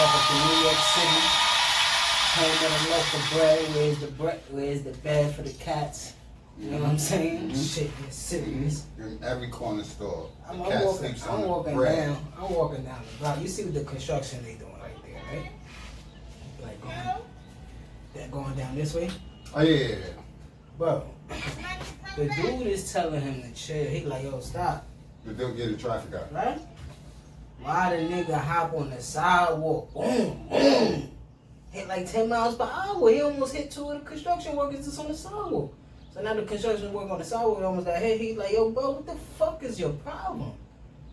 myself up to New York City. Home of the loaf of bread. Where's the bed for the cats? You know what I'm saying? Mm-hmm. Shit is serious. In every corner store. I'm walking down the block. You see what the construction they doing right there, right? Like going down this way. Oh yeah. Bro, the dude is telling him to chill. He like, yo, stop. The dude get a traffic out. Right? Why the nigga hop on the sidewalk? Boom, boom. Hit like 10 miles per hour. He almost hit two of the construction workers that's on the sidewalk. So now the construction worker on the sidewalk almost got hit. He like, yo, bro, what the fuck is your problem?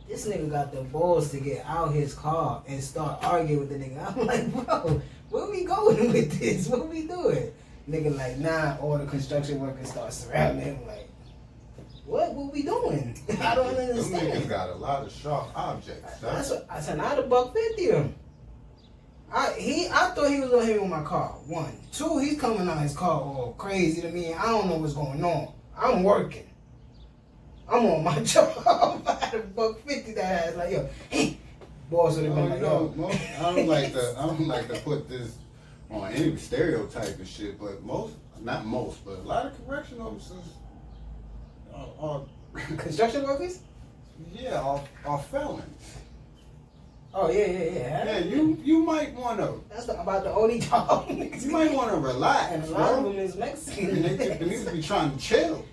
This nigga got the balls to get out his car and start arguing with the nigga. I'm like, bro, where we going with this? What we doing? Nigga like, nah, all the construction workers start surrounding him like, what we doing? I don't understand. Them niggas got a lot of sharp objects. That's what I said. I'd $150 him. I thought he was gonna hit me with my car. 1, 2, he's coming out his car all crazy to me. I don't know what's going on. I'm working. I'm on my job. I had $150 that ass like, yo, hey, boss would have been like, yo. I don't like to put this on any stereotype and shit, but not most, but a lot of correction officers are Construction workers? Yeah, are felons. Oh yeah. Yeah, you might want to. That's about the only job. You might want to relax. And a lot of them is Mexican. They need to be trying to chill.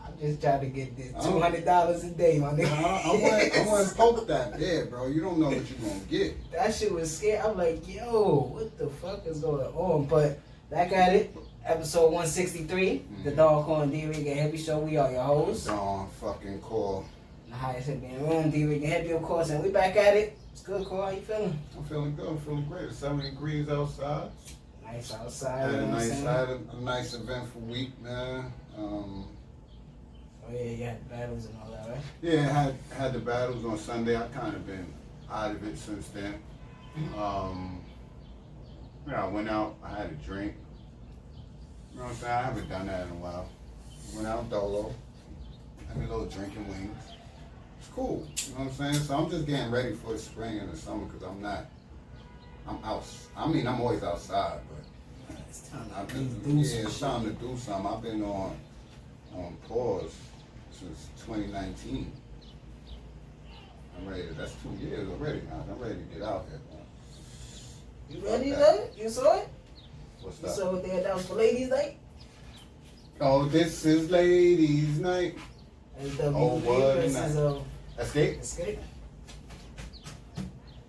I'm just trying to get this $200 a day, my nigga. I want to poke that. Yeah, bro. You don't know what you're gonna get. That shit was scary. I'm like, yo, what the fuck is going on? But back at it. Episode 163, the Don Core And Dricanhippie show. We are your hosts. Don fucking Core. The highest hit in the room, Dricanhippie, of course, and we back at it. It's good, Core. How you feeling? I'm feeling good. I'm feeling great. It's 70 degrees outside. Nice outside. Had a nice eventful week, man. Oh yeah, you had battles and all that, right? Yeah, had the battles on Sunday. I've kind of been out of it since then. I went out. I had a drink. You know what I'm saying? I haven't done that in a while. Went out dolo. Had a little drinking wings. It's cool. You know what I'm saying? So I'm just getting ready for the spring and the summer because I'm out. I mean, I'm always outside, but it's time it's time to do something. I've been on pause since 2019. I'm ready. That's 2 years already now. I'm ready to get out here, man. You ready, though? You saw it? What's you that? saw what they announced for Ladies' Night? Oh, this is Ladies' Night. SWB versus Escape?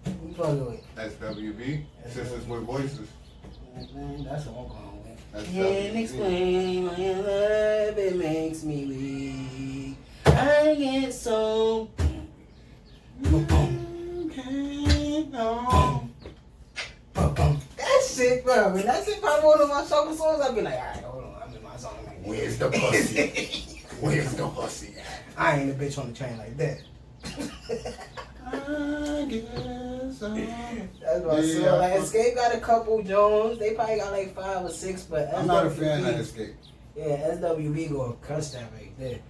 Who you fucking with? SWB? Sisters with Voices. Man, that's what I'm going with. SWB. Can't explain my love, it makes me weak. I get so... That shit, bro. When that shit probably one of my shuffle songs, I'd be like, alright, hold on, I'm in my song. Like, where's the pussy? Where's the pussy at? I ain't a bitch on the train like that. I guess that's what I said. Like, Escape got a couple Jones. They probably got like 5 or 6, but I'm not a fan of Escape. Yeah, SWB gonna crush that right there.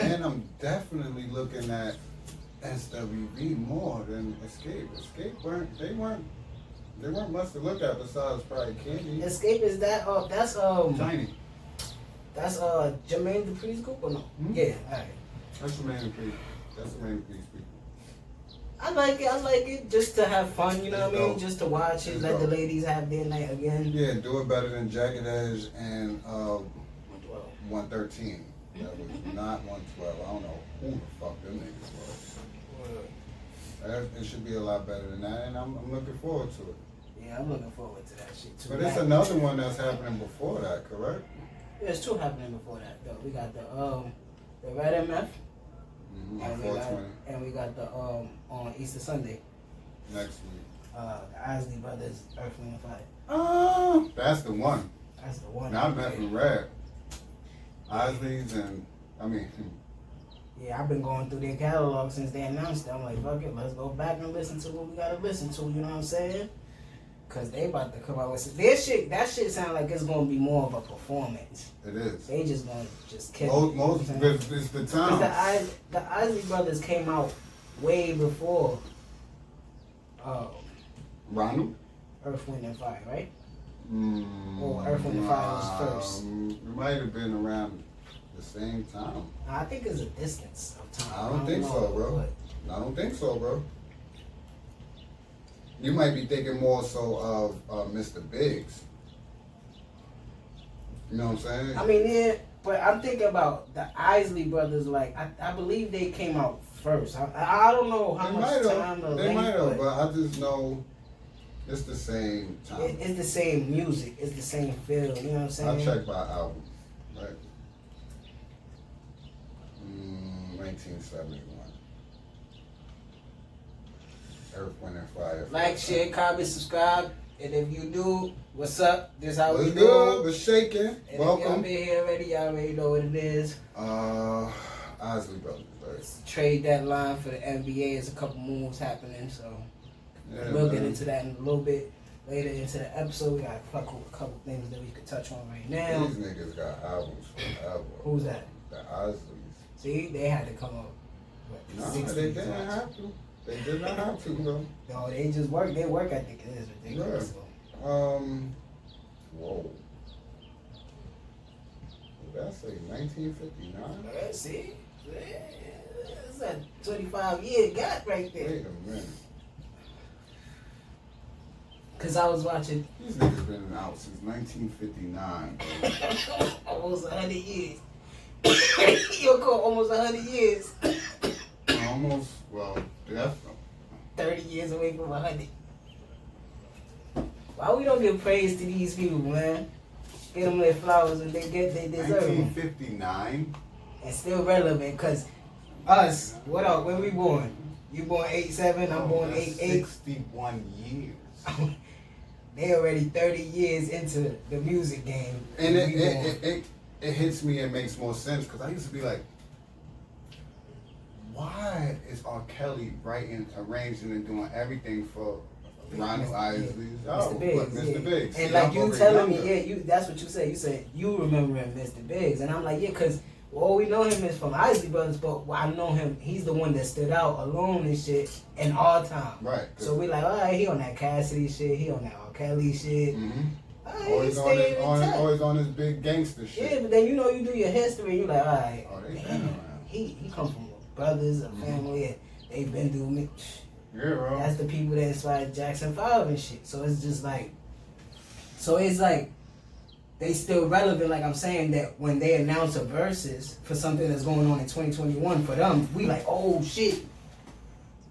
And I'm definitely looking at SWB more than Escape. Escape weren't much to look at besides probably Candy. Escape is that that's Tiny. That's Jermaine Dupri's group or no? Mm-hmm. Yeah, alright. That's Jermaine Dupri. That's Jermaine Dupri's people. I like it just to have fun, you know what I mean? Just to watch it, let the ladies have their night again. Yeah, do it better than Jagged Edge and 113. That was not 112. I don't know who the fuck them niggas was. It should be a lot better than that, and I'm looking forward to it. Yeah, I'm looking forward to that shit too. But it's another one that's happening before that, correct? There's 2 happening before that though. We got the Red MF. And we got the on Easter Sunday. Next week. The Isley Brothers, Earth, Wind and Fire. Oh, that's the one. That's the one. Not Metro Red. Isley's and Yeah, I've been going through their catalog since they announced it. I'm like, fuck it, let's go back and listen to what we gotta listen to. You know what I'm saying? Cause they about to come out with their shit. That shit sound like it's gonna be more of a performance. It is. They just gonna kill. Most it's the time. Cause the Isley Brothers came out way before Ronald? Earth, Wind, and Fire, right? Or Earth, Wind, and Fire was first. It might have been around the same time. I think it's a distance of time. I don't think so, bro. I don't think so, bro. You might be thinking more so of Mr. Biggs. You know what I'm saying? I mean, yeah, but I'm thinking about the Isley Brothers. Like, I believe they came out first. I don't know how much time they might have, but I just know it's the same time. It's the same music. It's the same feel. You know what I'm saying? I'll check by album. Right. 1971. Earth, Wind, and Fire. Like, share, comment, subscribe. And if you do, what's up? This how we What's do. good? We're shaking. And Welcome. if y'all been here already, y'all already know what it is. Isley Brothers. Right? It's the trade deadline for the NBA. There's a couple moves happening, so Yeah, we'll man. get into that in a little bit later into the episode. We got a couple things that we could touch on right now. These niggas got albums forever. Who's that? The Isleys. See, they had to come up. No, 60s they didn't watch. have to. They did not have to, bro. No, they just work. Their work ethic is ridiculous. Whoa. What did I say? 1959? See? It's a 25-year gap right there. Wait a minute. Because I was watching These niggas been out since 1959. almost 100 years. You'll call almost 100 years. Almost, well, definitely. 30 years away from 100. Why we don't give praise to these people, man? Get them their flowers and they deserve them. 1959? And still relevant, because us, what up, when we born? You born 87, I'm born 88. 61 years. They already 30 years into the music game. And it hits me and makes more sense, because I used to be like, why is R. Kelly writing, arranging, and doing everything for Ronald Isley? Oh, Mr. Biggs, Mr. Biggs. And See, like I'm you already telling me, younger. that's what you said. You said you remembering Mr. Biggs, and I'm like, yeah, because all we know him is from Isley Brothers, but I know him. He's the one that stood out alone and shit in our time. Right. So we like, all right, he on that Cassidy shit, he on that R. Kelly shit. Mm-hmm. All right, Always on his big gangster shit. Yeah, but then you know you do your history, and you like, all right, Oh, they been damn, around. he come from brothers, a family, and they've been through me. Yeah, bro. That's the people that inspired Jackson 5 and shit. So it's just like, they still relevant, like I'm saying, that when they announce a versus for something that's going on in 2021, for them, we like, oh shit.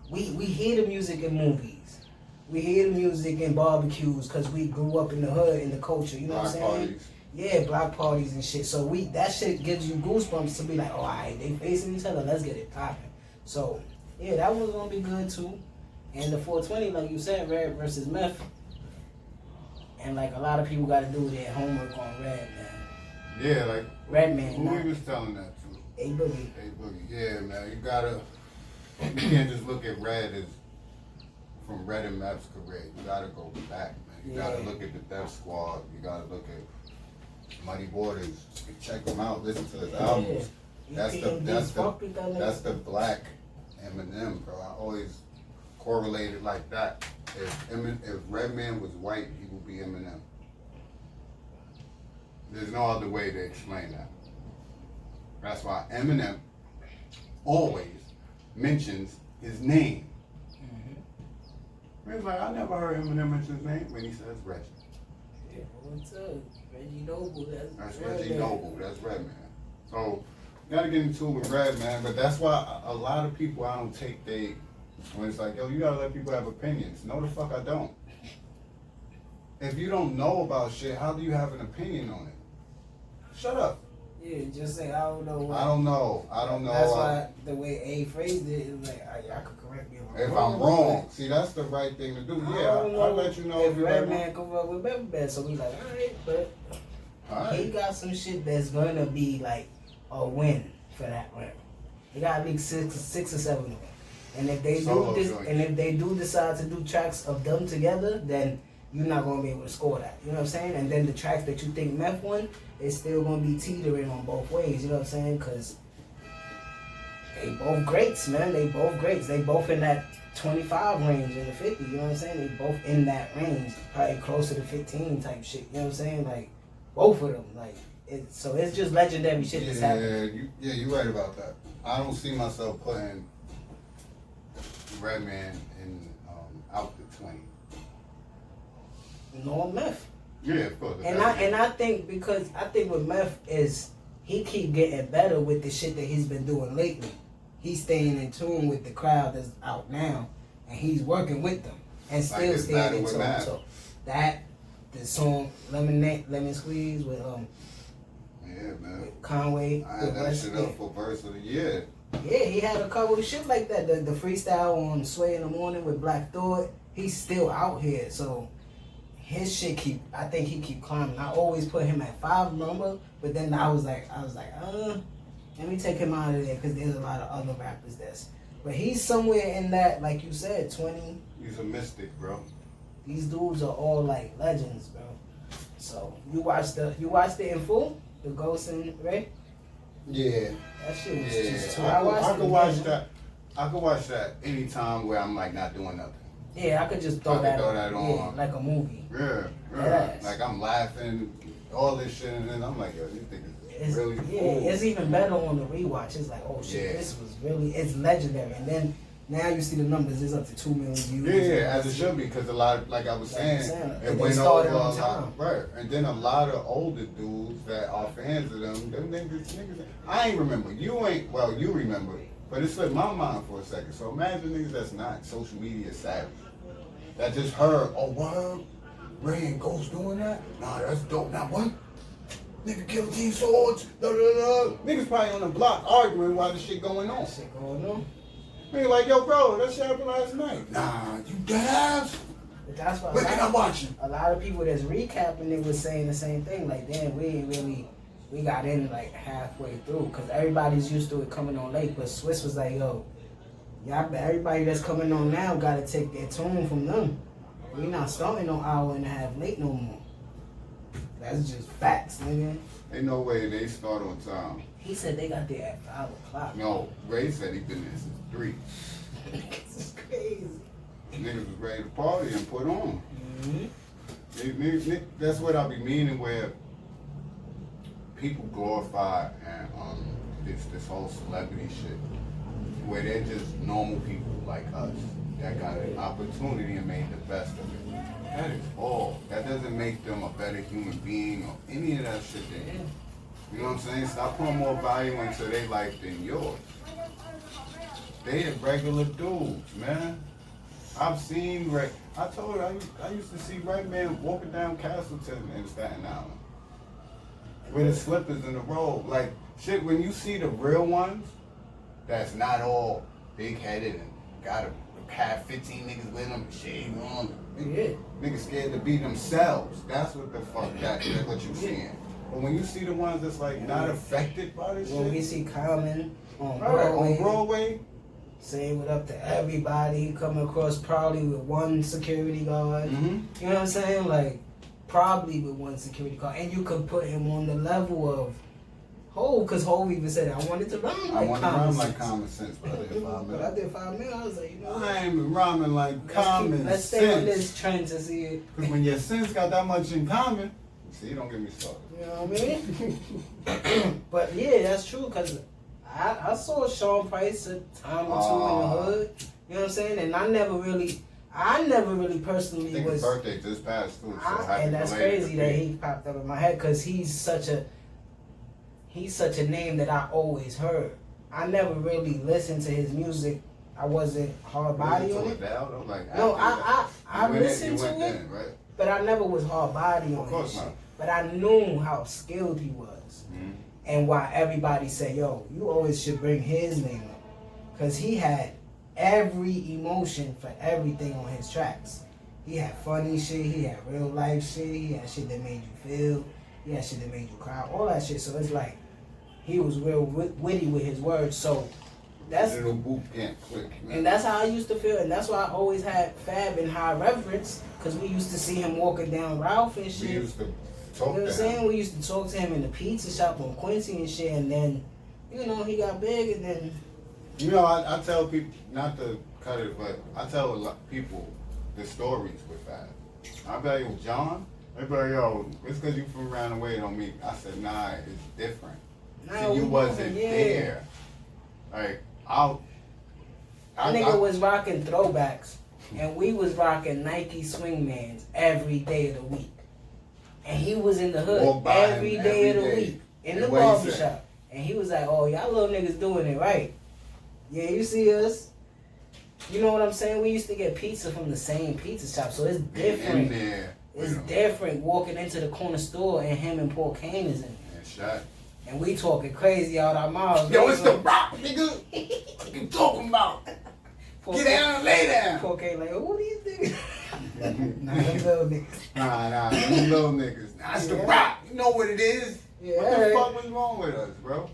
We hear the music in movies. We hear the music in barbecues because we grew up in the hood, in the culture, you know what I'm saying? Parties. Yeah, block parties and shit. So that shit gives you goosebumps to be like, oh, alright, they facing each other, let's get it popping. So, yeah, that one's gonna be good too. And the 420, like you said, Red versus Meth. And like a lot of people gotta do their homework on Red, man. Yeah, like Redman, who nah. we was telling that to? A Boogie. Boogie. Yeah, man, you can't just look at Red as from Red and Meth's career. You gotta go back, man. You gotta look at the Death Squad. You gotta look at Muddy Waters. Check him out. Listen to his albums. That's the black Eminem, bro. I always correlated like that. If Redman was white, he would be Eminem. There's no other way to explain that. That's why Eminem always mentions his name. He's like, I never heard Eminem mention his name when he says Reggie. Yeah, what's up? Reggie Noble, that's Reggie Noble, that's Redman. So, you gotta get into it with Redman, but that's why a lot of people I don't take when it's like, yo, you gotta let people have opinions. No, the fuck I don't. If you don't know about shit, how do you have an opinion on it? Shut up. Yeah, just say, I don't know. I don't know. That's why the way A phrased it is like, I could correct me if I'm wrong. See, that's the right thing to do. Yeah, I'll let you know if you're Redman come up with better bad. So we like, alright, he got some shit that's gonna be like a win for that round. He got at least six or seven of them. And if they do decide to do tracks of them together, then you're not gonna be able to score that. You know what I'm saying? And then the tracks that you think Meth won, it's still gonna be teetering on both ways. You know what I'm saying? Because They both greats, man. They both greats. They both in that 25 range and the 50. You know what I'm saying? They both in that range, probably closer to 15 type shit. You know what I'm saying? Like both of them. Like so it's just legendary shit that's happening. You're right about that. I don't see myself putting Redman in out the 20. No meth. Yeah, of course. And I think because I think with meth is he keep getting better with the shit that he's been doing lately. He's staying in tune with the crowd that's out now, and he's working with them and still like staying in tune. Matt. So that the song Lemon Squeeze with man. With Conway. I had that shit up for verse of the year. Yeah, he had a couple of shit like that. The freestyle on Sway in the Morning with Black Thought. He's still out here, so his shit I think he keep climbing. I always put him at 5 number, but then I was like, let me take him out of there because there's a lot of other rappers but he's somewhere in that, like you said, 20. He's a mystic, bro. These dudes are all like legends, bro. So you watched it in full, the Ghost and Ray? Yeah. That shit was just too. I could watch that. I could watch that anytime where I'm like not doing nothing. Yeah, I could just throw that on. Yeah, like a movie. Yeah. Like I'm laughing, all this shit, and then I'm like, yo, these niggas really cool. Yeah, it's even better on the rewatch. It's like, oh shit, this was really, it's legendary. And then now you see the numbers, it's up to 2 million views. Yeah, as it should be, because a lot of, like I was saying, it went over a on lot. time. Right. And then a lot of older dudes that are fans of them niggas, I ain't remember. You remember, but it slipped my mind for a second. So imagine niggas that's not social media savvy. That just heard, oh, word? Ray and Ghost doing that? Nah, that's dope. Now what? Nigga kill Team Swords. Da, da, da. Niggas probably on the block arguing while the shit going on. Nigga like, yo, bro, that shit happened last night. Nah, you dead ass? That's why when can I watch it? A lot of people that's recapping it was saying the same thing. Like, damn, we got in like halfway through. Because everybody's used to it coming on late. But Swiss was like, yo, everybody that's coming on now got to take their tune from them. We not starting no hour and a half late no more. That's just facts, nigga. Ain't no way they start on time. He said they got there at 5 o'clock. No, Ray said he been there since 3. This is crazy. Niggas was ready to party and put on. Mm-hmm. That's what I be meaning where people glorify and this whole celebrity shit, where they're just normal people like us that got an opportunity and made the best of it. That is all. That doesn't make them a better human being or any of that shit they do. You know what I'm saying? Stop putting more value into their life than yours. They are regular dudes, man. I've seen Ray. I told you, I used to see Ray Man walking down Castleton in Staten Island with his slippers in the road. Like, shit, when you see the real ones, that's not all big-headed and gotta have 15 niggas with them and shit on them. Niggas scared to be themselves. That's what the fuck that's what you seeing. But when you see the ones that's like not affected by this shit. When we see Common on Broadway, saying what up to everybody, coming across probably with one security guard. Mm-hmm. You know what I'm saying? Like, probably with one security guard. And you could put him on the level of Hov, because Hov even said, I wanted to rhyme like common sense. But I did 5 minutes. But I did 5 minutes. I was like, you know, I ain't been rhyming like common sense. Let's stay on this trend to see it. Because when your sense got that much in common, see, don't get me started. You know what I mean? But yeah, that's true, because I saw Sean Price a time or two in the hood. You know what I'm saying? And I never really personally I think his birthday just passed too. So and that's crazy that he popped up in my head, because he's such a name that I always heard. I never really listened to his music. I wasn't hard body on it. No, I listened to it, right? But I never was hard body on it. Of course not. But I knew how skilled he was. Mm-hmm. And why everybody said, yo, you always should bring his name up. Because he had every emotion for everything on his tracks. He had funny shit, he had real life shit, he had shit that made you feel, he had shit that made you cry, all that shit. So it's like, he was real witty with his words. So that's little boot camp quick, man. And that's how I used to feel, and that's why I always had Fab in high reverence, because we used to see him walking down Ralph and shit. We used to talk you know what I'm saying? We used to talk to him in the pizza shop on Quincy and shit, and then, you know, he got big, and then You know, I tell people, not to cut it, but I tell a lot of people the stories with that. I be like, yo, John, they be like, yo, it's because you from around the way don't mean. I said, nah, it's different. Nah, See, you wasn't there. Like, that nigga was rocking throwbacks, and we was rocking Nike Swingmans every day of the week. And he was in the hood every day of the week in the barbershop. And he was like, oh, y'all little niggas doing it right. Yeah, you see us. You know what I'm saying? We used to get pizza from the same pizza shop, so it's different. It's different walking into the corner store and him and Paul Kane is in there. Shot. And we talking crazy out our mouths. Yo, it's the rock, nigga. What you talking about? Get down and lay down. Paul Kane like, who these niggas? Nah, them little niggas. Nah, them little niggas. Nah, it's the rock. You know what it is. Yeah. What the fuck was wrong with us, bro?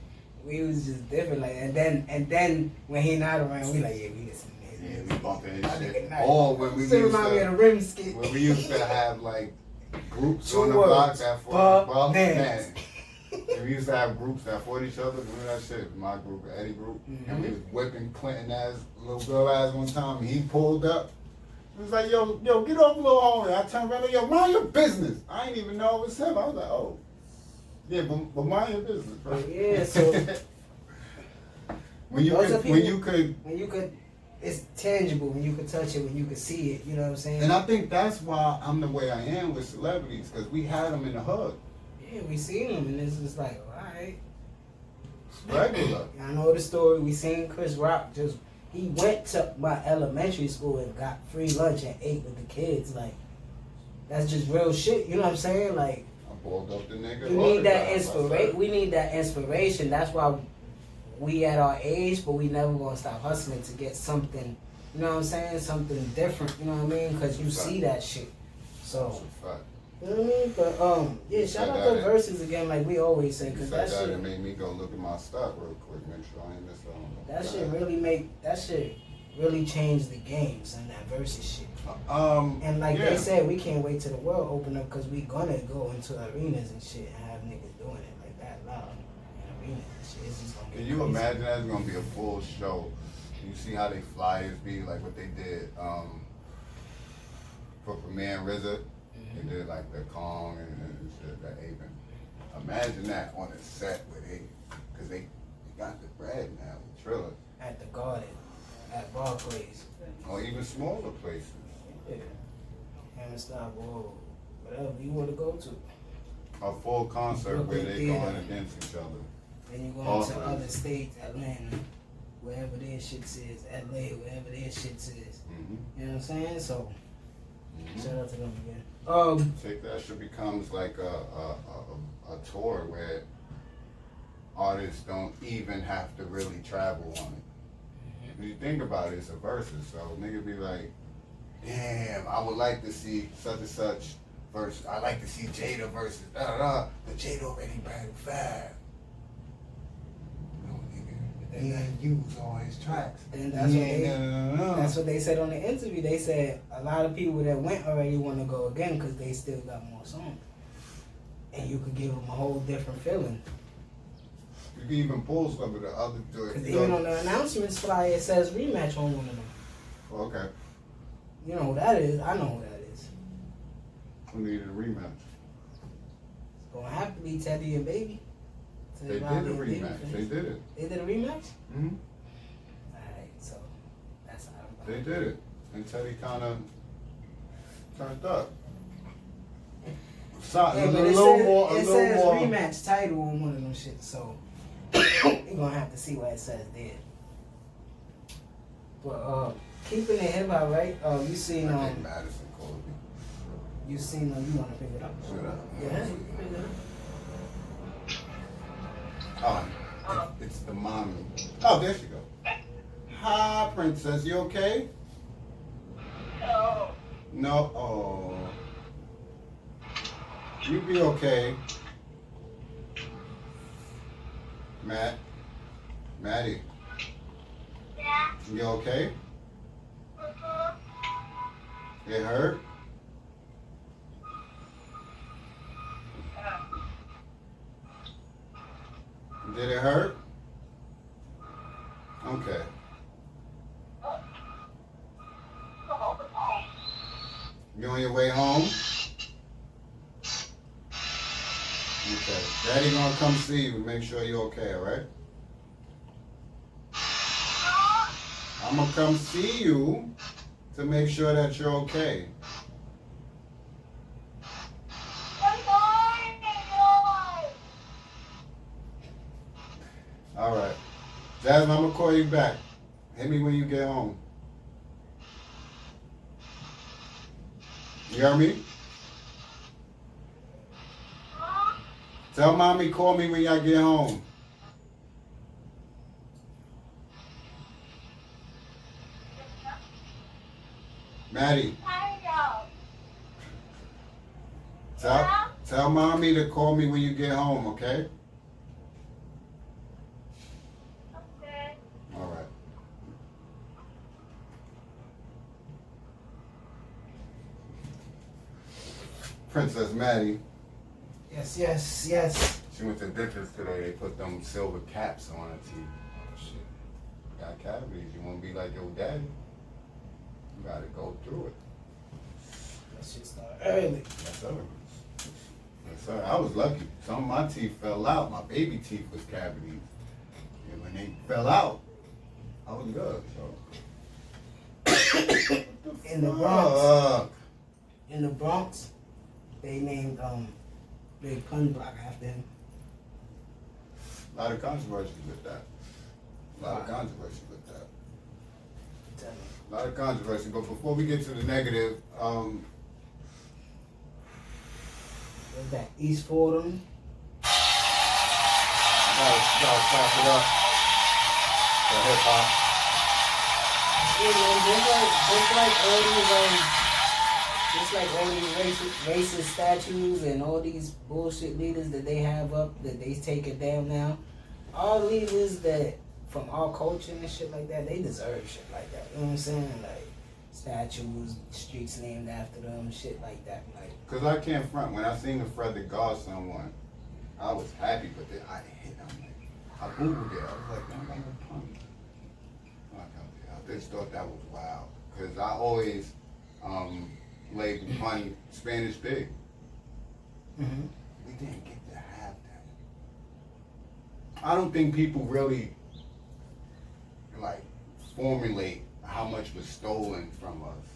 We was just different, like, and then when he not around, we like, yeah, we listen to this. Yeah, we bumping his shit. Nice. Or when we remind me of the rim skit. When we used to have like groups on the block that fought. Man. We used to have groups that fought each other. Remember that shit? My group, Eddie group, and we was whipping Clinton ass, little girl ass one time. And he pulled up. He was like, yo, get off, little homie. I turned around, like, yo, mind your business. I didn't even know it was him. I was like, oh. Yeah, but mind your business, bro. Yeah, so when you could, it's tangible. When you could touch it, when you could see it. You know what I'm saying? And I think that's why I'm the way I am with celebrities, because we had them in the hood. Yeah, we seen them, and it's just like, all right, it's regular. I know the story. We seen Chris Rock he went to my elementary school and got free lunch and ate with the kids. Like, that's just real shit. You know what I'm saying? Like. Up the nigga. You need that inspiration. We need that inspiration. That's why we at our age, but we never gonna stop hustling to get something. You know what I'm saying? Something different. You know what I mean? Because you see that shit. So. You know what I mean? But yeah, shout out to Versus again, like we always say, because that shit. It made me go look at my stuff real quick, make sure I ain't missed on. That shit really changed the games and that Versus shit. And like yeah. they said, we can't wait till the world open up because we gonna go into arenas and shit and have niggas doing it like that loud in arenas and shit. It's just gonna Can you imagine that's gonna be a full show? You see how they flyers be, like what they did for Premier and RZA. They did like the Kong and shit, that Apen. Imagine that on a set where because they got the bread now with Triller. At the Garden, at Barclays. Or even smaller places. Yeah. Hammerstock or whatever you want to go to. A full concert where they going against each other. Then you go to other states, Atlanta, wherever their shit is, LA, wherever their shit is. You know what I'm saying? So, shout out to them again. Take that shit becomes like a tour where artists don't even have to really travel on it. When you think about it, it's a versus. So nigga be like, damn, I would like to see such and such versus. I like to see Jada versus da da da. But Jada already battled 5. No nigga, they didn't use all his tracks. And that's what they said on the interview. They said a lot of people that went already want to go again because they still got more songs. And you could give them a whole different feeling. You can even pull some of the other joints. Because even on the announcements flyer, it says rematch on one of them. Okay. You know who that is? I know who that is. Who needed a rematch? It's going to have to be Teddy and Baby. They did a rematch. They did it. They did a rematch? Mm-hmm. Alright, so that's how they did it. And Teddy kind of turned up. So, yeah, but it says rematch title on one of them shit, so you're gonna have to see what it says there. But keeping it hip hop, right? You seen I think Madison called me. You seen you wanna pick it up? Shut up. Yeah. Oh, it's the mommy. Oh, there she go. Hi, princess. You okay? No. No. Oh. You be okay. Maddie. Yeah. You okay? It hurt? Did it hurt? Okay. You on your way home? Okay. Daddy gonna come see you and make sure you're okay, alright? I'm gonna come see you to make sure that you're okay. Alright. Jasmine, I'm gonna call you back. Hit me when you get home. You hear me? Tell mommy call me when y'all get home. Maddie. Tell mommy to call me when you get home, okay? Okay. All right. Princess Maddie. Yes, yes, yes. She went to the dentist today. They put them silver caps on her teeth. Oh, shit. Got cavities. You want to be like your daddy? You got to go through it. That shit start early. Yes, sir. Yes, sir. I was lucky. Some of my teeth fell out. My baby teeth was cavities. And when they fell out, I was good. So. In the Bronx. In the Bronx, they named Big Pun Block after him. A lot of controversy with that. A lot of controversy with that. Tell me. A lot of controversy. But before we get to the negative, There's that East Fordham. gotta clap it up for hip hop. Yeah, man, just like all these racist statues and all these bullshit leaders that they have up that they take it down now. All leaders that from our culture and shit like that, they deserve shit like that. You know what I'm saying? Like statues, streets named after them, shit like that. Like, Cause I can't front. When I seen the Fred the Godson one, I was happy, but then I hit. I googled it. I was like, man, I'm a punk. I just thought that was wild. Cause I always labeled pun Spanish big. mm-hmm. We didn't get to have that. I don't think people really like formulate how much was stolen from us.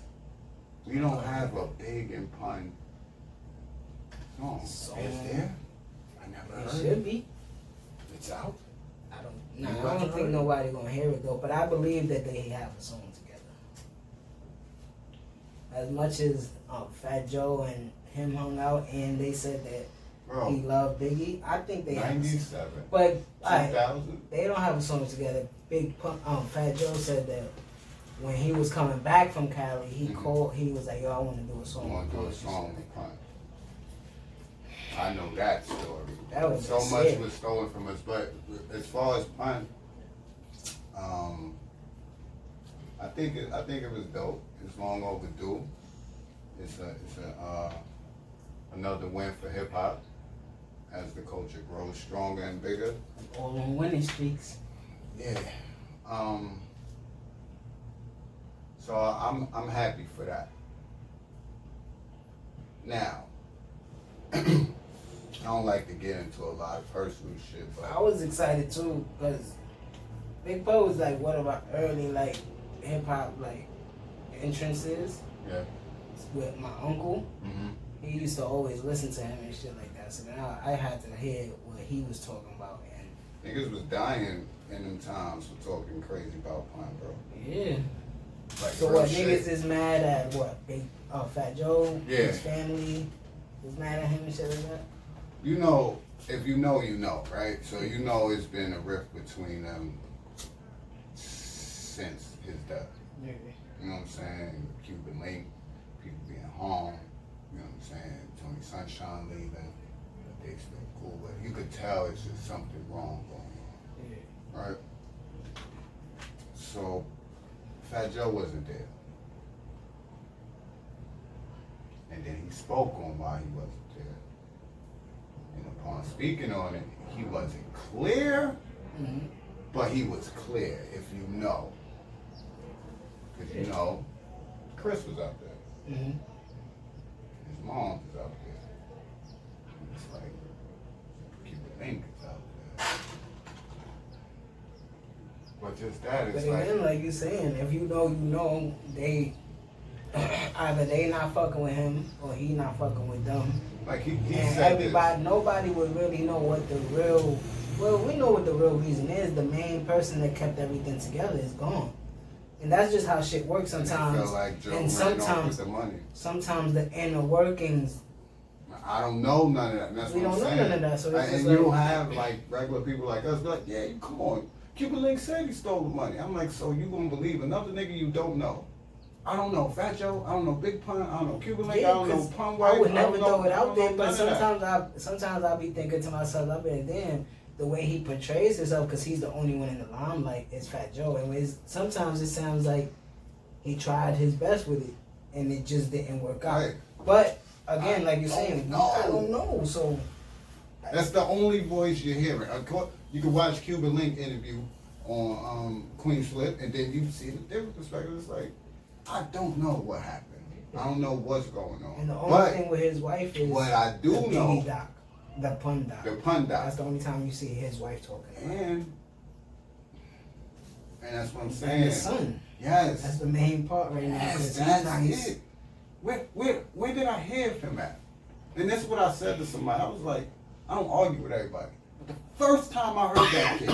We don't have a big and pun song. Is there? I never It heard should it. be. It's out. I don't think nobody gonna hear it though. But I believe that they have a song together. As much as Fat Joe and him hung out, and they said that Bro, he loved Biggie, I think they have. 97, But 2000. they don't have a song together. Fat Joe said that when he was coming back from Cali, he called. He was like, "Yo, I want to do a I song." want to do a song with pun. I know that story. That was So sick. much was stolen from us, but as far as pun, I think it was dope. It's long overdue. It's another win for hip hop as the culture grows stronger and bigger. All on winning streaks. Yeah. So I'm happy for that. Now, I don't like to get into a lot of personal shit, I but was excited too because Big Bo was like one of our early like hip hop like entrances. yeah. With my uncle. Mm-hmm. He used to always listen to him and shit like that. So now I had to hear what he was talking about. And Niggas was dying in them times for talking crazy about pun, bro. yeah. Like So real what, shit. niggas is mad at what? Big Fat Joe, Yeah. his family was mad at him and shit like that? You know, if you know, you know, right? So you know it's been a rift between them since his death. Yeah. You know what I'm saying? Cuban link, people being home, you know what I'm saying? Tony Sunshine leaving, but they still cool. But you could tell it's just something wrong going Yeah. on, right? So Fat Joe wasn't there. And then he spoke on why he wasn't there. And upon speaking on it, he wasn't clear, Mm-hmm. but he was clear, if you know. Because you know, Chris was out there. Mm-hmm. moms is out there. And it's like, keep the link is out there. But just that, it's But like, then, like you saying, if you know, they either they not fucking with him or he not fucking with them. like he And said everybody, nobody would really know what the real. Well, we know what the real reason is. The main person that kept everything together is gone, and that's just how shit works this. sometimes. It felt like Joe And ran off with the money. sometimes the inner workings. I don't know none of that. And that's We what I'm don't know saying. none of that, so it's and just you'll like- have like regular people like us be like, yeah, you come on. Cuban Link said he stole the money. I'm like, so you gonna believe another nigga you don't know? I don't know Fat Joe. I don't know Big Pun. I don't know Cuban Link. Yeah, I don't know 'cause Pun White. I would never throw it I out don't there, know but none of that. sometimes I be thinking to myself, I be like, damn, the way he portrays himself, because he's the only one in the limelight, is Fat Joe. And sometimes it sounds like he tried his best with it, and it just didn't work out. Right. But again, like you're saying, know. I don't know. So That's the only voice you're hearing. You can watch Cuban Link interview on Queen Flip, and then you see the different perspective. It's like, I don't know what happened. I don't know what's going on. and the only But thing with his wife is what I do the know, Biggie doc, the Pun doc. the Pun doc. That's the only time you see his wife talking. And that's what I'm And saying. his son. Yes. That's the main part right now. Yes, 'cause he's that's nice. it. Where did I hear him at? And that's what I said to somebody. I was like, I don't argue with everybody. But the first time I heard that kid,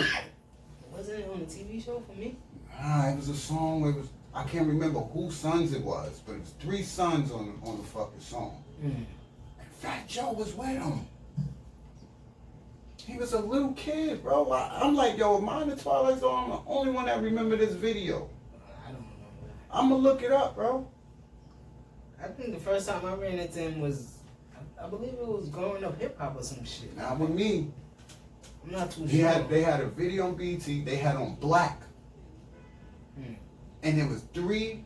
Wasn't it on the TV show for me? it was a song where it was, I can't remember whose sons it was, but it was 3 sons on the fucking song. Mm. And Fat Joe was with him. He was a little kid, bro. I'm like, yo, am I in the Twilight Zone? I'm the only one that remember this video. I don't remember. I'm gonna look it up, bro. I think the first time I ran into him was, I believe it was Growing Up Hip Hop or some shit. Not with me. I'm not too They sure. had a video on BT. They had on black, Hmm. and there was 3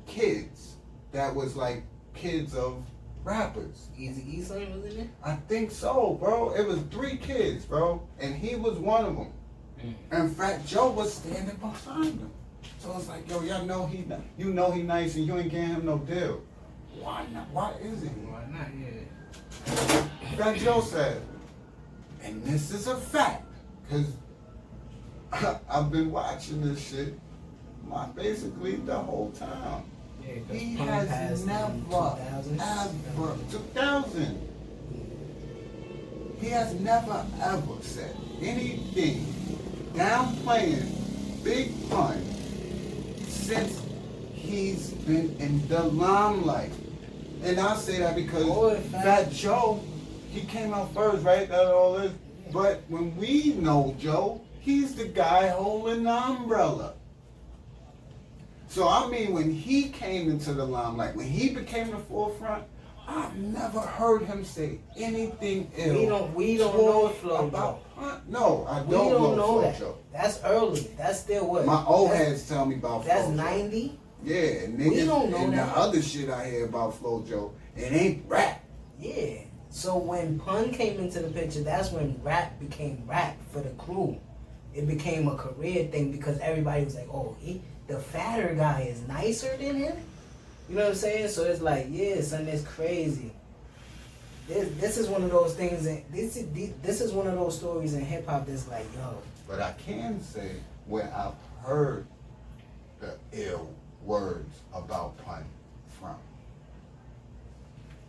kids that was like kids of rappers. Easy E son was in there? I think so, bro. It was 3 kids, bro, and he was one of them. And Fat Joe was standing behind him. So it's like, yo, y'all know he nice, and you ain't getting him no deal. Why not? Why is he? Why not? Yeah. Fat Joe said, and this is a fact, because I've been watching this shit basically the whole time. Yeah, 'cause He Pun has passed in never, 2000. ever, 2000. He has never, ever said anything downplaying Big Pun since he's been in the limelight. And I say that because Boy, Fat Joe, he came out first, right? That's all this. But when we know Joe, he's the guy holding the umbrella. So I mean, when he came into the limelight, when he became the forefront, I've never heard him say anything ill. We don't know Flo about Joe. Pun. No, I We don't don't know Flo that. Joe. That's early. That's still what? My old That's- heads tell me about That's Flo Joe. 90? Yeah, and niggas, don't know and that. the other shit I hear about Flo Joe, it ain't rap. Yeah. So when Pun came into the picture, that's when rap became rap for the crew. It became a career thing because everybody was like, oh, the fatter guy is nicer than him? You know what I'm saying? So it's like, yeah, son, that's crazy. This is one of those things, this is one of those stories in hip-hop that's like, yo. But I can say where I've heard the ill words about Pun from.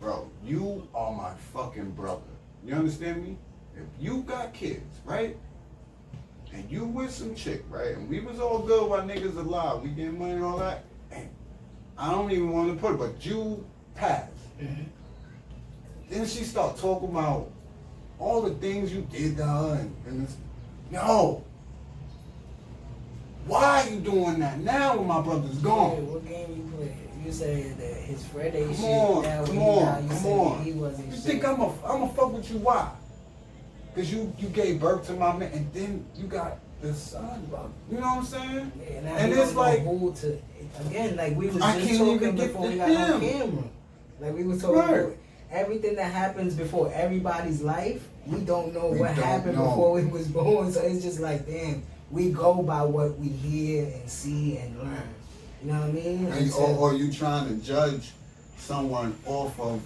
Bro, you are my fucking brother. You understand me? If you got kids, right? And you with some chick, right? And we was all good while niggas alive. We getting money and all that. And I don't even want to put it, but you passed. Mm-hmm. Then she start talking about all the things you did to her and it's, yo, why are you doing that now when my brother's gone? What game you play? You say that his Fred ain't shit. Come on. He wasn't You shit. think I'm a fuck with you? Why? Because you gave birth to my man, and then you got the son, bro. You know what I'm saying? Yeah, now and he it's don't know like, who to, again, like we was I just can't talking even get before to we got on him. camera. Like we was talking Right. about everything that happens before everybody's life. We don't know We what don't happened know. before we was born. So it's just like, damn, we go by what we hear and see and learn. You know what I mean? or you trying to judge someone off of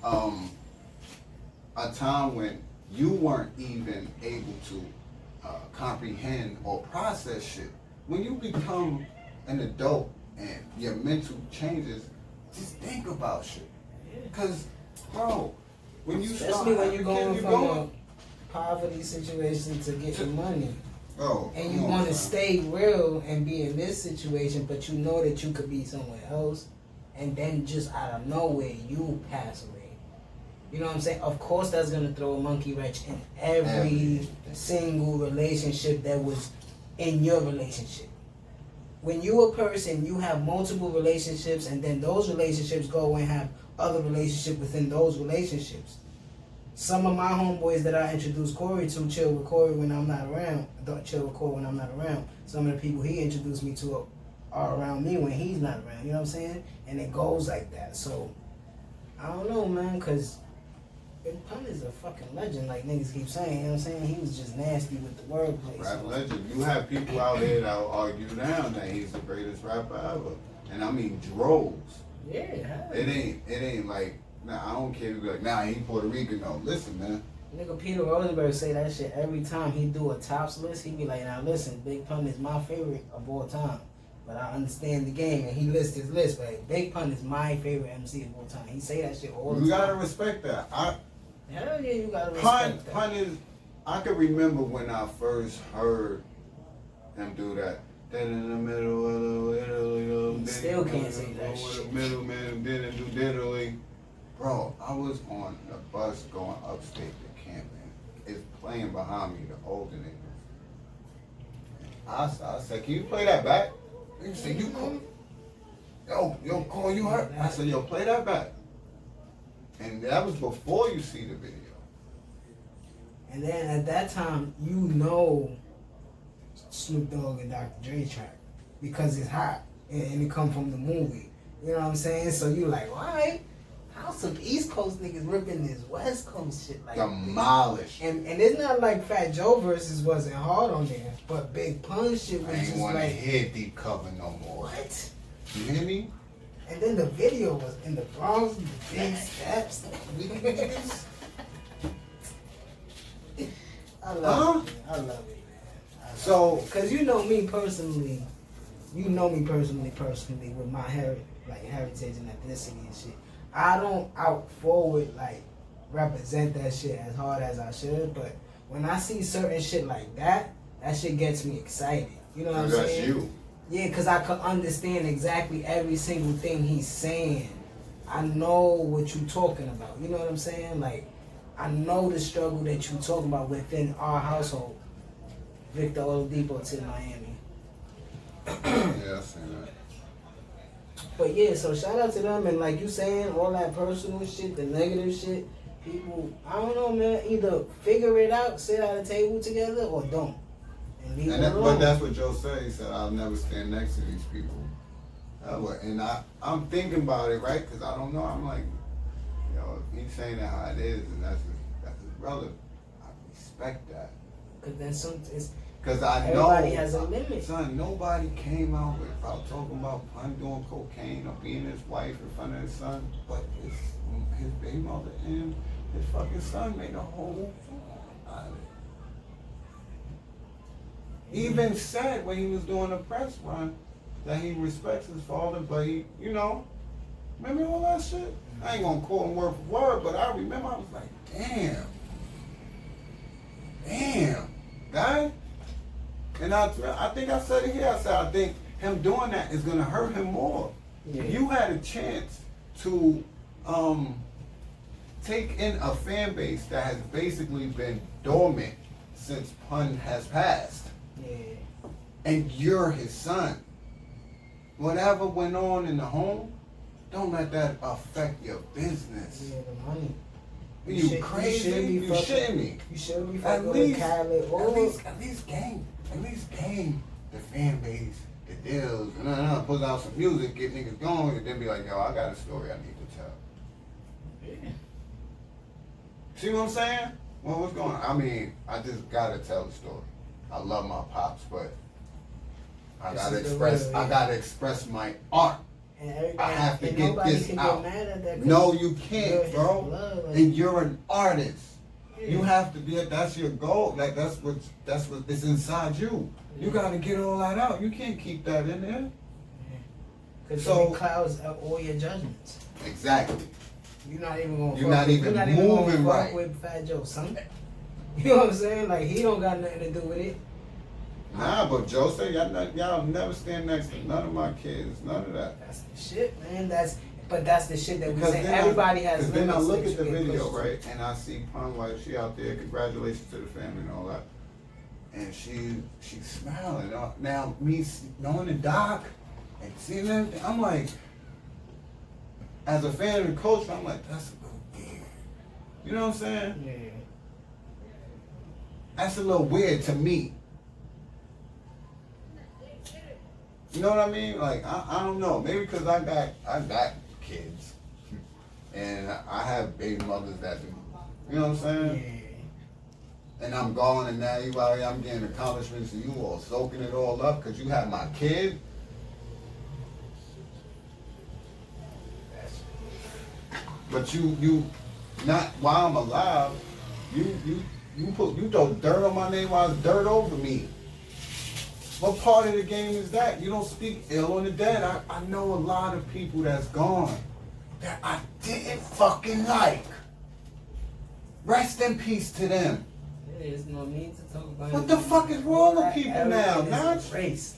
a time when you weren't even able to comprehend or process shit. When you become an adult and your mental changes, just think about shit. Cause, bro, when you especially when you're going from a poverty situation to getting money. Oh, and you want to stay real and be in this situation, but you know that you could be somewhere else, and then just out of nowhere you pass away. You know what I'm saying? Of course, that's gonna throw a monkey wrench in every single relationship that was in your relationship. When you a person, you have multiple relationships, and then those relationships go and have other relationships within those relationships. Some of my homeboys that I introduced Corey to chill with Corey when I'm not around. Don't chill with Corey when I'm not around. Some of the people he introduced me to are around me when he's not around. You know what I'm saying? And it goes like that. So, I don't know, man, because Big Pun is a fucking legend, like niggas keep saying. You know what I'm saying? He was just nasty with the wordplay. Rap legend. You have people out there that will argue now that he's the greatest rapper ever. And I mean droves. Yeah. It ain't like, nah, I don't care if you be like, nah, he Puerto Rican. No, listen, man. Nigga Peter Rosenberg say that shit every time he do a tops list. He be like, now listen, Big Pun is my favorite of all time. But I understand the game, and he lists his list. But Big Pun is my favorite MC of all time. He say that shit all the time. You gotta respect that. Hell yeah, you gotta respect that. Pun is, I can remember when I first heard him do that. Then in the middle of the Still can't say that shit. Middle man didn't do diddly. Bro, I was on the bus going upstate to camping. It's playing behind me, the older niggas. I said, can you play that back? He said, you cool? Yo, Cole, you hurt? I said, yo, play that back. And that was before you see the video. And then at that time, you know Snoop Dogg and Dr. Dre track because it's hot and it come from the movie. You know what I'm saying? So you like, alright, how some East Coast niggas ripping this West Coast shit like demolished. And it's not like Fat Joe versus wasn't hard on there, but Big Pun shit was I ain't just want to like, hear deep cover no more. what? You hear me? And then the video was in the Bronx, the big steps. I love it. Man. I love it, man. So, cause you know me personally with my heritage and ethnicity and shit. I don't out forward like represent that shit as hard as I should, but when I see certain shit like that shit gets me excited. You know what I'm saying? That's you. Yeah, because I could understand exactly every single thing he's saying. I know what you're talking about. You know what I'm saying? Like, I know the struggle that you're talking about within our household. Victor Oladipo to Miami. Yeah, I seen that. But yeah, so shout out to them. And like you saying, all that personal shit, the negative shit, people, I don't know, man, either figure it out, sit at a table together, or don't. But that's what Joe said. He said, I'll never stand next to these people. And I'm thinking about it, right? Because I don't know. I'm like, you know, if he's saying that how it is, and that's his brother, I respect that. Because I know everybody has a limit. Son, nobody came out without talking about Pun doing cocaine or beating his wife in front of his son, but his baby mother and his fucking son made a whole song out of it. He even said when he was doing the press run that he respects his father, but he, you know, remember all that shit? I ain't gonna quote him word for word, but I remember I was like, damn, guy. And I think I said it here. I said I think him doing that is gonna hurt him more. Yeah. You had a chance to take in a fan base that has basically been dormant since Pun has passed. Yeah. And you're his son. Whatever went on in the home, don't let that affect your business. Yeah, the money. You crazy? You shitting me? You should be fucking with Khaled. At least game the fan base, the deals, and put out some music, get niggas going, and then be like, yo, I got a story I need to tell. Yeah. See what I'm saying? Well, what's going on? I mean, I just gotta tell the story. I love my pops, but I gotta express my art. And everybody, I have to and get nobody this can out. get mad at that. No, you can't, bro. Blood, like, And you're an artist. yeah. You have to be. That's your goal. Like that's what is inside you. You gotta get all that out. You can't keep that in there. Because So- it clouds all your judgments. Exactly. You're not even gonna. You're not even moving right. With Fat Joe, son. You know what I'm saying? Like he don't got nothing to do with it. Nah, but Joe said y'all never stand next to none of my kids. None of that. That's the shit, man. That's the shit that we Because say. then Everybody has then I limits look that at the you can video, push to. right, and I see Pun White, she out there, congratulations to the family and all that. And she's smiling. Now, me knowing the doc and seeing everything, I'm like, as a fan of the coach, I'm like, that's a little weird. You know what I'm saying? Yeah. That's a little weird to me. You know what I mean? Like, I don't know. Maybe because I got kids. And I have baby mothers that do. You know what I'm saying? Yeah. And I'm gone and now you out here, I'm getting accomplishments and you all soaking it all up because you have my kid. But you not while I'm alive, you throw dirt on my name while it's dirt over me. What part of the game is that? You don't speak ill on the dead. I know a lot of people that's gone that I didn't fucking like. Rest in peace to them. There's no need to talk about What it. the fuck is wrong with people now? Everything Not is erased.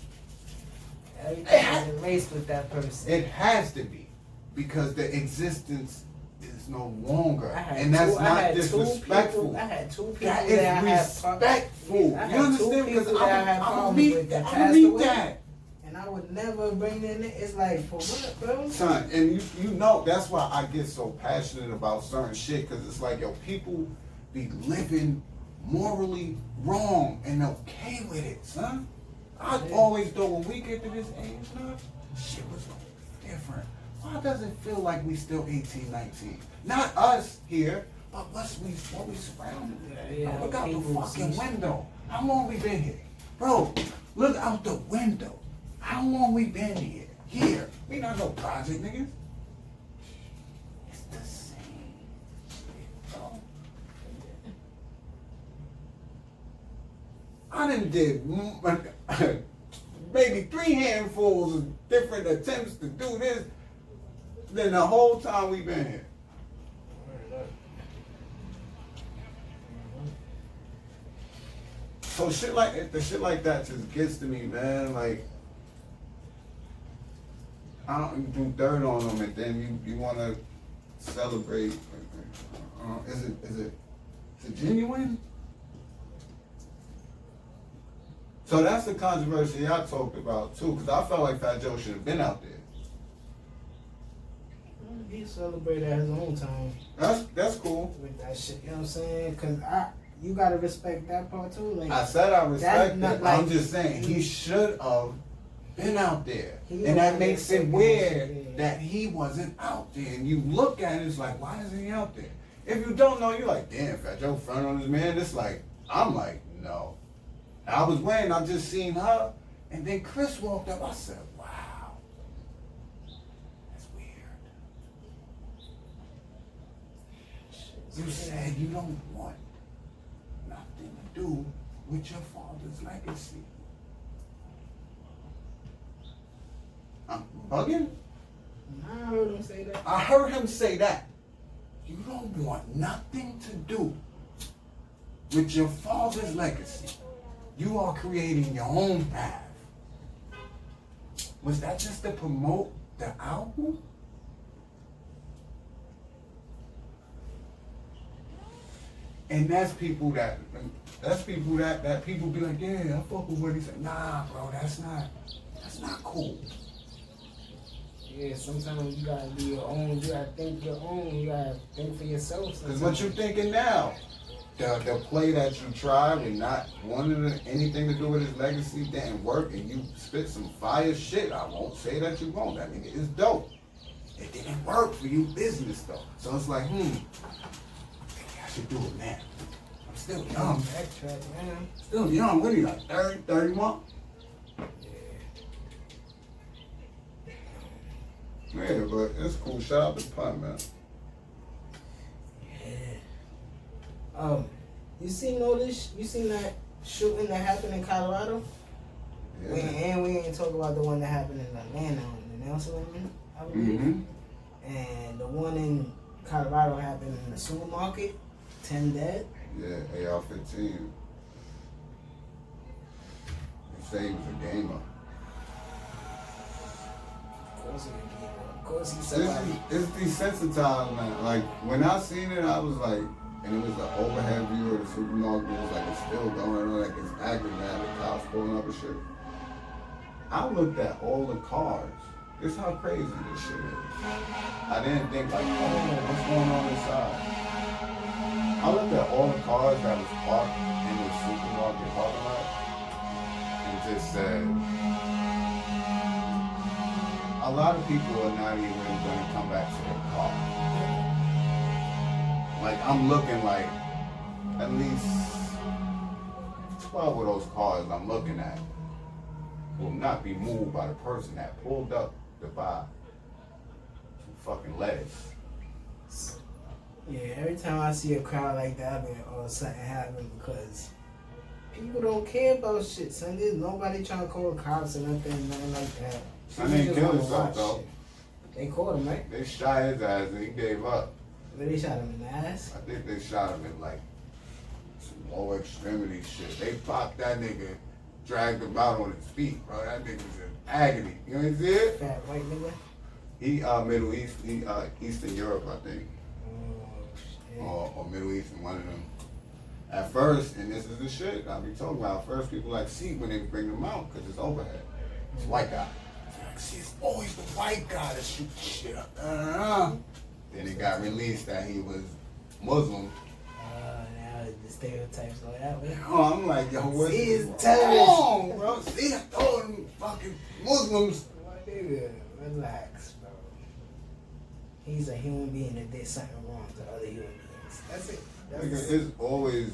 Everything is erased with that person. It has to be because the existence is no longer, I had and that's two- I not had two disrespectful. people- I had two people That that I is had respectful. I had You two understand? people Because that I had I'm problems meet with that that. passed I'm meet away. that. And I would never bring that in. It's like, for what, bro? Son, and you know that's why I get so passionate about certain shit because it's like, yo, people be living morally wrong and okay with it, son. I always thought when we get to this age now, shit was different. Why does it feel like we still 18, 19? Not us here, but what we surrounded with. Yeah, Look out the people fucking see- window. How long we been here? Bro, look out the window. How long we been here? Here. We not no project niggas. It's the same shit, bro. I done did maybe 3 handfuls of different attempts to do this than the whole time we been here. So shit like that just gets to me, man. Like I don't do dirt on them, and then you want to celebrate. Is it genuine? So that's the controversy I talked about too, because I felt like Fat Joe should have been out there. He celebrated at his own time That's cool. with that shit. You know what I'm saying? Because you gotta respect that part too. Like I said I respect not it. like- I'm just saying he should have been out there, He and that was makes there it second, weird yeah. that he wasn't out there. And you look at it, it's like, why isn't he out there? If you don't know, you're like, damn, Fat Joe front on his man. It's like, I'm like, no. I was waiting. I just seen her, and then Chris walked up. I said, wow, that's weird. You said you don't want nothing to do with your father's legacy. I'm bugging? I heard him say that. I heard him say that. You don't want nothing to do with your father's legacy. You are creating your own path. Was that just to promote the album? And that's people that people be like, yeah, I fuck with what he said. Nah, bro, that's not cool. Yeah, sometimes you gotta be your own. You gotta think your own. You gotta think for yourself. Because what you thinking now? The play that you tried and not wanting anything to do with his legacy didn't work, and you spit some fire shit. I won't say that you won't. That nigga is dope. It didn't work for you business though. So it's like, maybe I should do it now. I'm still young. Backtrack, man. Still young. What are you, like 30, 31? Yeah, but it's cool. Shout out to Pun, man. Yeah. You seen that shooting that happened in Colorado? Yeah. We ain't talk about the one that happened in Atlanta on the Nelson woman, I believe. Mm-hmm. And the one in Colorado happened in the supermarket. 10 dead. Yeah, AR-15. They say he was a gamer. Of course he was a gamer. Of course he's somebody. It's desensitized, man. Like, when I seen it, I was like, and it was an overhead view of the supermarket. It was like it's still going on, like it's active, man. The cops pulling up and shit. I looked at all the cars. This how crazy this shit is. I didn't think like, oh, what's going on inside? I looked at all the cars that was parked in the supermarket parking lot and just said, a lot of people are not even going to come back to their car. Like, I'm looking like at least 12 of those cars I'm looking at will not be moved by the person that pulled up to buy some fucking lettuce. Yeah, every time I see a crowd like that, I mean, oh, something happened because people don't care about shit, son. There's nobody trying to call the cops or nothing like that. Son ain't killed himself, though. Shit. They caught him, right? They shot his ass and he gave up. But they shot him in the ass. I think they shot him in like some lower extremity shit. They popped that nigga, dragged him out on his feet, bro. That nigga was in agony. You know what I'm saying? Fat white nigga. He Middle East, Eastern Europe, I think. Or Middle Eastern, one of them. At first, and this is the shit I be talking about, first people like see when they bring them out, because it's overhead. It's white guy. Like, see, it's always the white guy that shoot shit up. Then it got released that he was Muslim. Now the stereotypes go that way. Oh, I'm like, yo, what's wrong, bro? See, I told them fucking Muslims. My nigga, relax, bro. He's a human being that did something wrong to other human beings. That's it. Nigga, it's always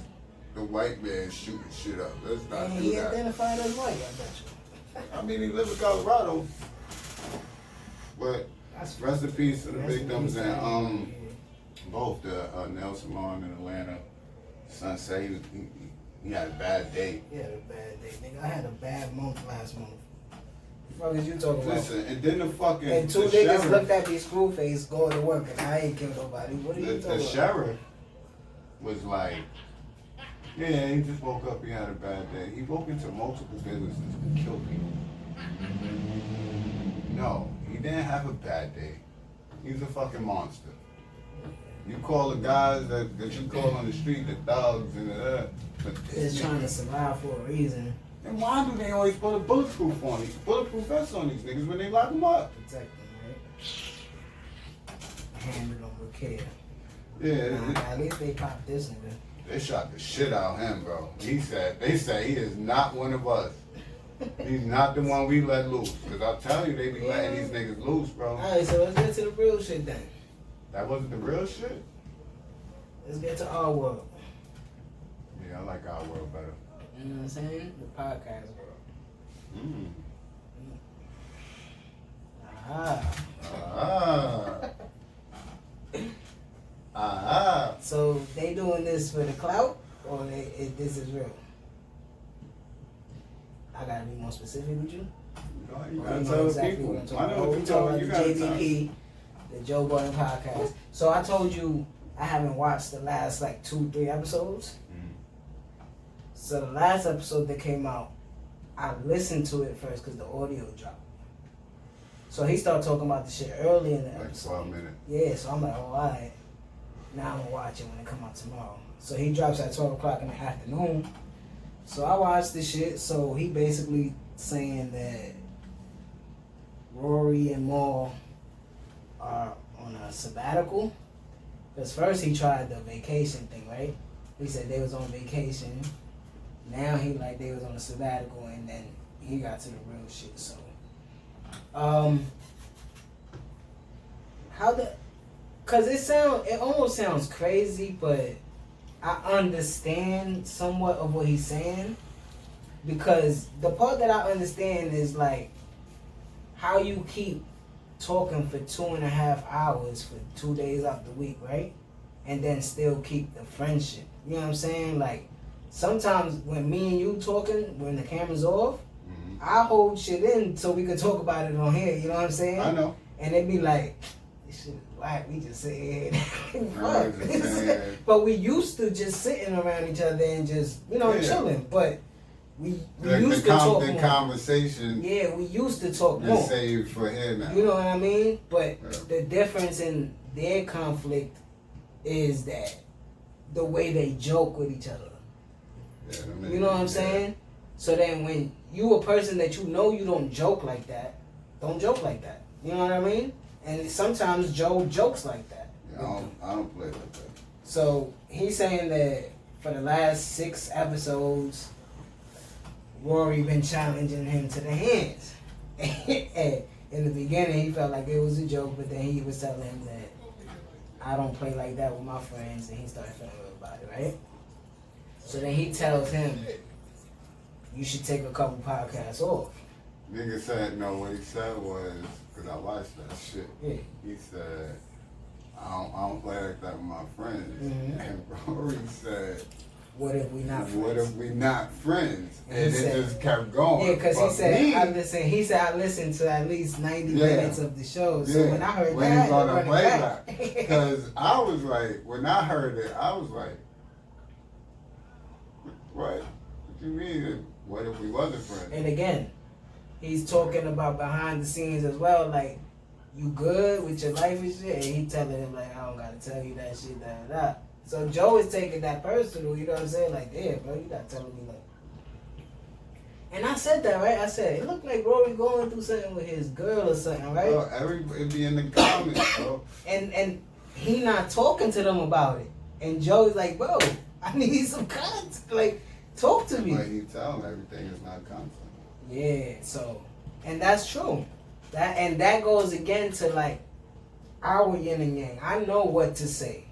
the white man shooting shit up. Let's not And do he that. identified as white, I bet you. I mean, he lived in Colorado. But That's rest in peace to the Rest in victims peace, and man. both the Nelson Lawn in Atlanta. Son said he had a bad day. He had a bad day, nigga. I had a bad month last month. What the fuck is you talking about? Listen, and then the fucking And two the niggas sheriff, looked at me screw face going to work and I ain't killed nobody. What are you the talking about? sheriff was like, yeah, he just woke up, he had a bad day. He woke into multiple businesses and killed people. No, he didn't have a bad day. He's a fucking monster. You call the guys that you call on the street, the thugs and but Just trying to survive for a reason. and why do they always put a bulletproof vests on these niggas when they lock them up? Protect them, right? Handle them with care. Yeah, At least they popped this nigga. they shot the shit out of him, bro. They said he is not one of us. He's not the one we let loose. Cause I'll tell you, they be letting these niggas loose, bro. Alright, so let's get to the real shit then. That wasn't the real shit? Let's get to our world. Yeah, I like our world better. You know what I'm saying? The podcast world. Mm. Ah. So they doing this for the clout, or this is real? I gotta be more specific with you. You Or gotta you tell know the exactly people. what I'm I talking know about. what We you're talking talking. about You the gotta tell. JVP, the Joe Budden podcast. So I told you I haven't watched the last like 2-3 episodes. So the last episode that came out, I listened to it first because the audio dropped. So he started talking about the shit early in the Like episode. 12 minutes. Yeah, so I'm like, oh, alright. Now I'm gonna watch it when it come out tomorrow. So he drops at 12 o'clock in the afternoon. So I watched the shit. So he basically saying that Rory and Maul are on a sabbatical. Because first he tried the vacation thing, right? He said they was on vacation. Now he like they was on a sabbatical, and then he got to the real shit. So, cause it almost sounds crazy, but I understand somewhat of what he's saying. Because the part that I understand is like how you keep talking for 2.5 hours for 2 days out the week, right? And then still keep the friendship. You know what I'm saying? Like, sometimes when me and you talking, when the camera's off, I hold shit in so we could talk about it on here. You know what I'm saying? I know. And it'd be like, this shit is whack. We just sit here. I was just saying. But we used to just sitting around each other and just, you know, chilling. But we used to talk the more. Conversation. Yeah, we used to talk You more. saved for here now. You know what I mean? But the difference in their conflict is that the way they joke with each other. Yeah, You know what I'm saying? So then when you a person that you know you don't joke like that, don't joke like that. You know what I mean? And sometimes Joe jokes like that. Yeah, I don't play like that. So he's saying that for the last 6 episodes, Rory been challenging him to the hands. And in the beginning, he felt like it was a joke, but then he was telling him that I don't play like that with my friends, and he started feeling good about it, right? So then he tells him, you should take a couple podcasts off. Nigga said, no, what he said was, because I watched that shit. Yeah. He said, I don't play like that with my friends. Mm-hmm. And Rory said, what if we not friends? what if we not friends? And And he it said, just kept going. Yeah, because he But said, me, I listened to at least 90 minutes of the show. So yeah, when I heard when that, he brought up it brought it playback. back. Because I was like, when I heard it, I was like, what? What you mean? What if we wasn't friends? And again, he's talking about behind the scenes as well, like, you good with your life and shit? And he telling him, like, I don't gotta tell you that shit, da. So Joe is taking that personal, you know what I'm saying? Like, yeah, bro, you not telling me, like. And I said that, right? I said, it looked like Rory going through something with his girl or something, right? Bro, everybody be in the comments, bro. And he not talking to them about it. And Joe's like, bro, I need some content. Like, talk to me. But he tell him everything is not content. Yeah, so, and that's true. That goes again to like our yin and yang. I know what to say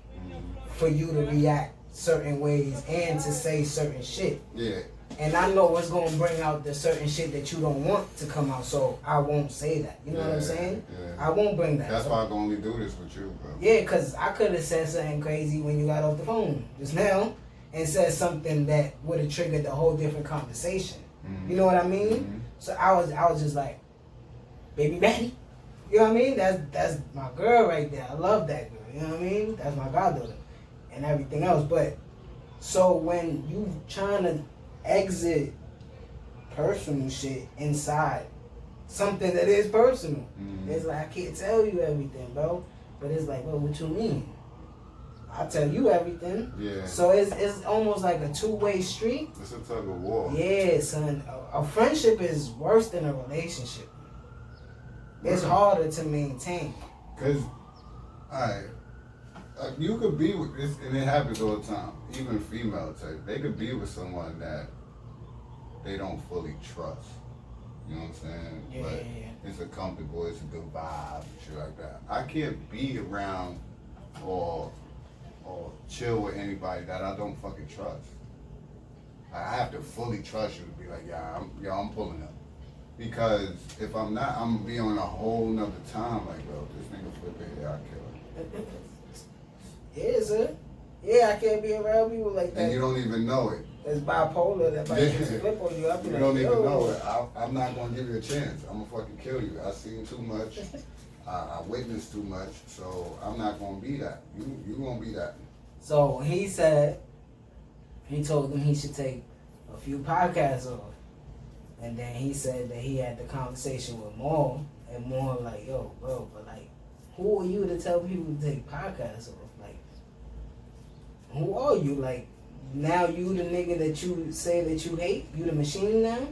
for you to react certain ways and to say certain shit. Yeah. And I know what's gonna bring out the certain shit that you don't want to come out, so I won't say that. You know what I'm saying? Yeah. I won't bring that. That's why I can only do this with you, bro. Yeah, because I could have said something crazy when you got off the phone just now and said something that would have triggered a whole different conversation. Mm-hmm. You know what I mean? Mm-hmm. So I was just like, baby Betty. You know what I mean? That's my girl right there. I love that girl. You know what I mean? That's my goddaughter. And everything else. But so when you trying to exit personal shit inside something that is personal, it's like I can't tell you everything, bro. But it's like, well, what you mean? I tell you everything. Yeah. So it's almost like a two-way street. It's a tug of war. Yeah, son. A friendship is worse than a relationship. It's harder to maintain. Cause, alright, you could be with this, and it happens all the time. Even female type, they could be with someone that they don't fully trust. You know what I'm saying? Yeah, but yeah. it's a comfortable, it's a good vibe, shit like that. I can't be around or chill with anybody that I don't fucking trust. I have to fully trust you to be like, I'm pulling up. Because if I'm not, I'm gonna be on a whole nother time. Like, bro, this nigga flipping here, I kill him. Yeah, sir. Yeah, I can't be around people like that. And you don't even know it. It's bipolar. That might just flip on you. I'll be You like, don't even yo. know it. I'm not gonna give you a chance. I'm gonna fucking kill you. I've seen too much. I witnessed too much. So I'm not gonna be that. You gonna be that. So he said, he told him he should take a few podcasts off. And then he said that he had the conversation with Maul, and Maul like, yo, bro, but like, who are you to tell people to take podcasts off? Like, who are you? Like, now you the nigga that you say that you hate? You the machine now?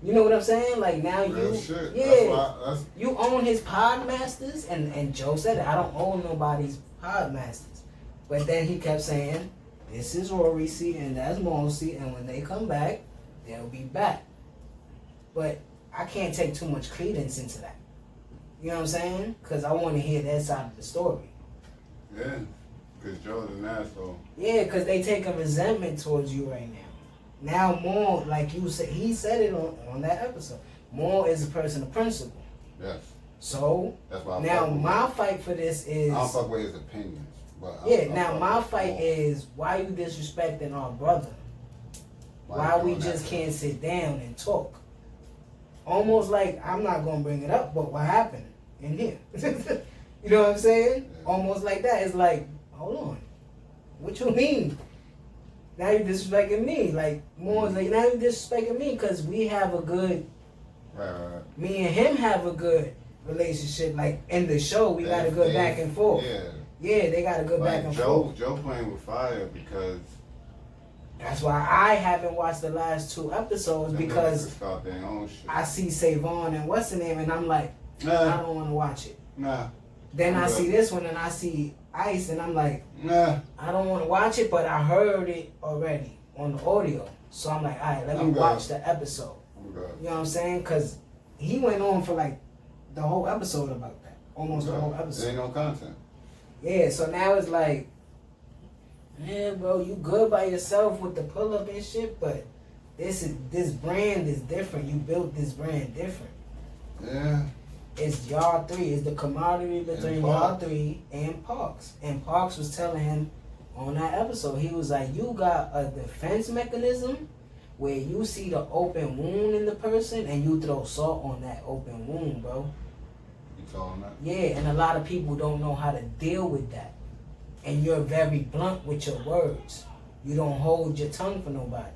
You know what I'm saying? Like, now Real you, shit. yeah, you own his Podmasters, and Joe said it, I don't own nobody's Podmasters. But then he kept saying, this is Rory's seat, and that's Maul's seat, and when they come back, they'll be back. But I can't take too much credence into that. You know what I'm saying? Because I want to hear that side of the story. Yeah, because Joe's an asshole. Yeah, because they take a resentment towards you right now. Now Maul, like you said, he said it on that episode. Maul is a person of principle. Yes. So That's why now my fight for this is. I don't fuck with his opinions. But Now my fight is why you disrespecting our brother? Why we just can't sit down and talk? Almost like I'm not gonna bring it up, but what happened in here? You know what I'm saying? Yeah. Almost like that. It's like, hold on, what you mean? Now you disrespecting me? Like more like now you disrespecting me because we have a good. Right. Me and him have a good relationship. Like in the show, we got a good back and forth. Yeah, they got a good back and forth. Joe playing with fire because. That's why I haven't watched the last 2 episodes because start their own shit. I see Savon and what's the name and I'm like, I don't want to watch it. Nah. Then I see this one and I see Ice and I'm like, nah. I don't want to watch it, but I heard it already on the audio. So I'm like, all right, let me watch the episode. I'm good. You know what I'm saying? Because he went on for like the whole episode about that. Almost the whole episode. There ain't no content. Yeah, so now it's like, man, bro, you good by yourself with the pull up and shit, but this brand is different. You built this brand different. Yeah. It's y'all three. It's the camaraderie between y'all three and Parks. And Parks was telling him on that episode, he was like, you got a defense mechanism where you see the open wound in the person and you throw salt on that open wound, bro. You told him that? Yeah, and a lot of people don't know how to deal with that. And you're very blunt with your words. You don't hold your tongue for nobody.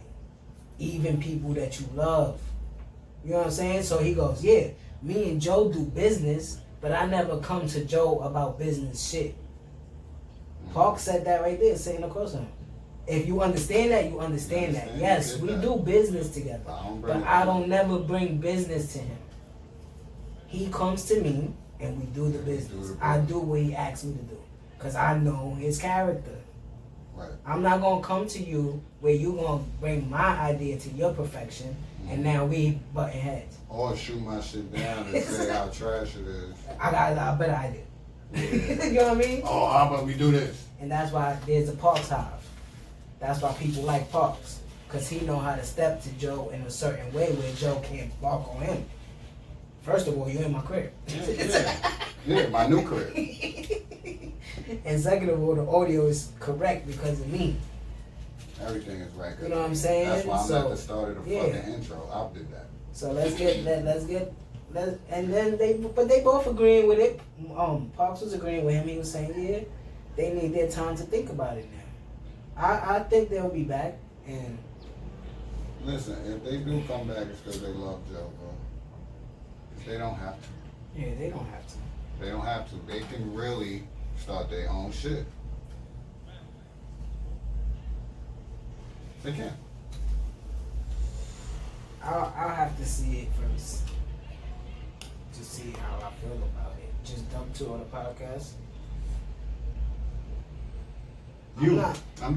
Even people that you love. You know what I'm saying? So he goes, yeah, me and Joe do business, but I never come to Joe about business shit. Park said that right there, sitting across him. If you understand that, you understand that. Yes, we do business together. But I don't never bring business to him. He comes to me and we do the business. I do what he asks me to do. Because I know his character. Right. I'm not going to come to you where you going to bring my idea to your perfection and now we butting heads. Or shoot my shit down and say how trash it is. I got a better idea. Yeah. You know what I mean? Oh, how about we do this? And that's why there's a Parks hive. That's why people like Parks. Because he know how to step to Joe in a certain way where Joe can't bark on him. First of all, you're in my crib. Yeah, my new crib. And second of all, the audio is correct because of me. Everything is right. You know what I'm saying? That's why I'm So, at the start of the fucking intro. I did that. So and then they both agreeing with it. Parks was agreeing with him. He was saying, yeah, they need their time to think about it now. I think they'll be back. And listen, if they do come back, it's because they love Joe, bro. They don't have to. yeah, they don't have to. They don't have to. They can really start their own shit. They can. I'll have to see it first to see how I feel about it. Just dump 2 on the podcast. You.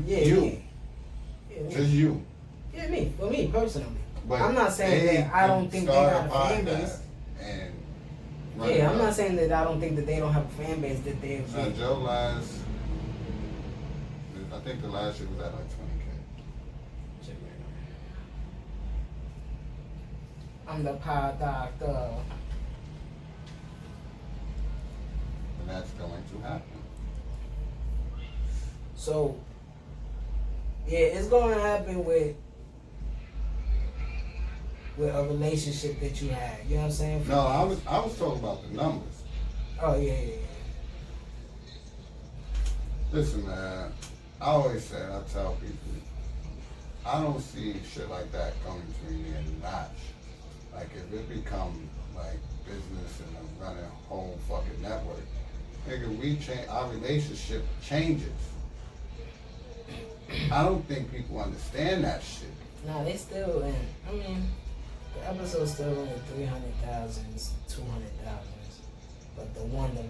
Me. Just you. Yeah, me. For me personally. But I'm not saying that I don't think they got a fan base. Yeah, I'm not saying that I don't think that they don't have a fan base that they. Joe last. I think the last year was at like 20K. I'm the pod doctor. And that's going to happen. So, yeah, it's going to happen with a relationship that you had. You know what I'm saying? No, I was talking about the numbers. Oh, yeah. Listen, man, I always say, I tell people, I don't see shit like that coming between me and Notch. Like, if it become, like, business and I'm running a whole fucking network, nigga, our relationship changes. I don't think people understand that shit. Nah, they still in. I mean, the episode's still in the 300,000s, 200,000s. But the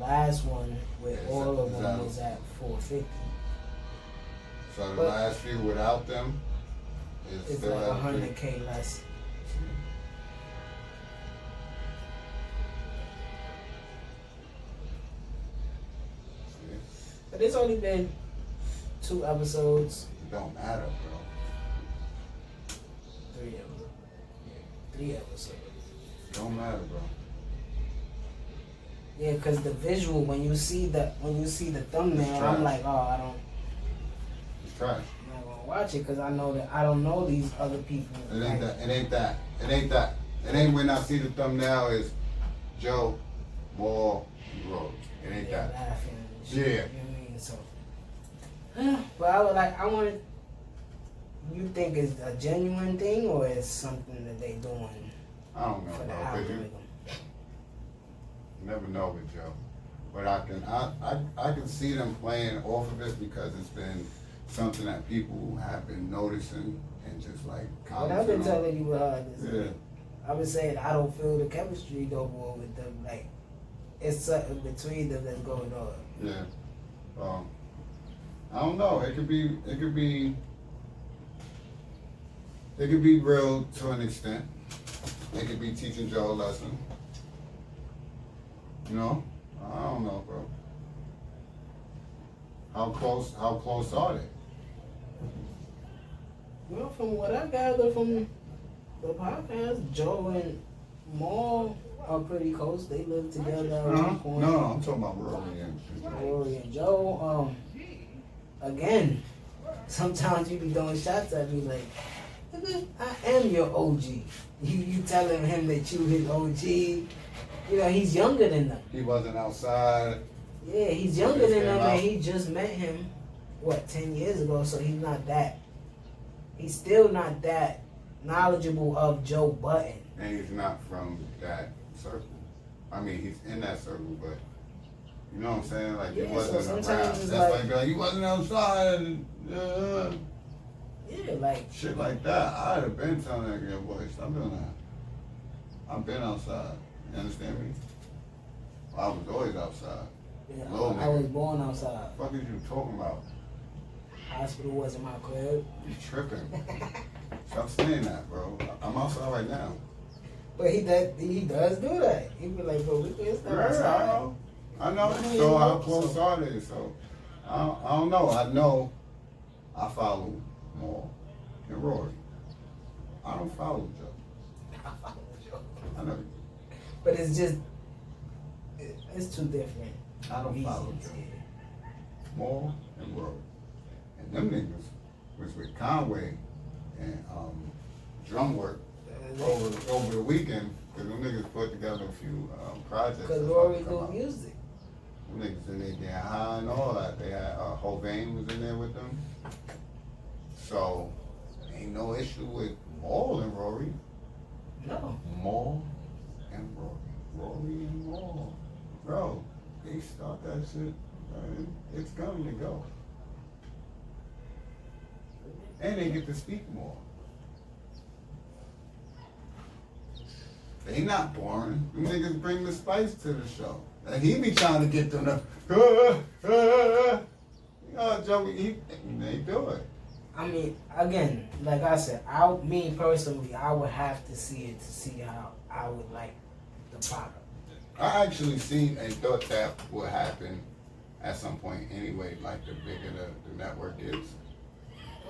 last one with all of them was at 450. So the last few without them is still like at 100K less. But it's only been 2 episodes. It don't matter, bro. 3 episodes. 3 episodes. Don't matter, bro. Yeah, because the visual, when you see the thumbnail, I'm like, oh, I don't. It's trash. I'm not gonna watch it because I know that I don't know these other people. It ain't that. It ain't when I see the thumbnail is Joe, Moore, Road. It ain't that. Laughing and shit, Yeah. You know what I mean? So, but I wanted. You think it's a genuine thing or it's something that they doing I don't know, for the bro. 'Cause algorithm? you never know with Joe. But I can see them playing off of it because it's been something that people have been noticing and just like What I've been commenting on. telling you, Yeah. I've been saying I don't feel the chemistry no more with them. Like it's something between them that's going on. Yeah. I don't know. It could be real to an extent. It could be teaching Joe a lesson. You know? I don't know, bro. How close are they? Well, from what I gather from the podcast, Joe and Maul are pretty close. They live together at one point. No, I'm talking about Rory and Rory and Joe, again, sometimes you be throwing shots at me like, nigga, I am your OG. You telling him that you his OG. You know, he's younger than them. He wasn't outside. Yeah, he's younger Just than came them out. and he just met him, 10 years ago, so he's still not that knowledgeable of Joe Budden. And he's not from that circle. I mean, he's in that circle, but you know what I'm saying? Like, he Yeah, so wasn't sometimes around. it's That's like- like, he wasn't outside. Yeah, like, Shit like that. I'd have been telling that girl, boy, stop doing that. I've been outside. You understand me? I was always outside. yeah, Little I was nigga. born outside. What the fuck is you talking about? Hospital wasn't my crib. You tripping. Stop saying that, bro. I'm outside right now. But he does do that. He be like, bro, we can step Yeah, outside. I know. Yeah, So how so- close are they? So I don't know. I know I follow Maul and Rory. I don't follow Joe. I know. But it's just, it's too different. I don't follow reasons, Joe. yeah. Maul and Rory. And them niggas was with Conway and drum work over the weekend. Because them niggas put together a few projects. Because that's Rory about to come do out. music. Them niggas in there getting high and all that. They had Hovain was in there with them. So ain't no issue with Maul and Rory. No. Maul and Rory. Rory and Maul. Bro, they start that shit. Man, it's going to go. And they get to speak more. They not boring. Them niggas bring the spice to the show. And he be trying to get them to, you know, Joey, they do it. I mean, again, like I said, me personally, I would have to see it to see how I would like the product. I actually seen and thought that would happen at some point anyway, like the bigger the network is.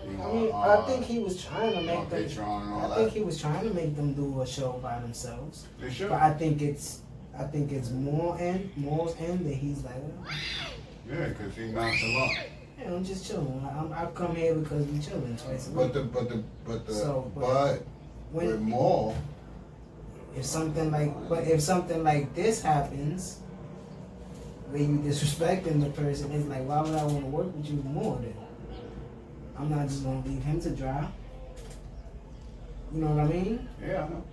You know, I mean, I think he was trying to make on them. Patreon and all I that. think he was trying to make them do a show by themselves. They should. But I think it's Moore's end that he's like, Yeah, because he nonchalant. yeah, I'm just chilling. I've come here because we chilling twice a week. But when with Maul, if something like this happens, where you disrespecting the person, it's like, why would I want to work with you more then? I'm not just gonna leave him to dry. You know what I mean? yeah, I know.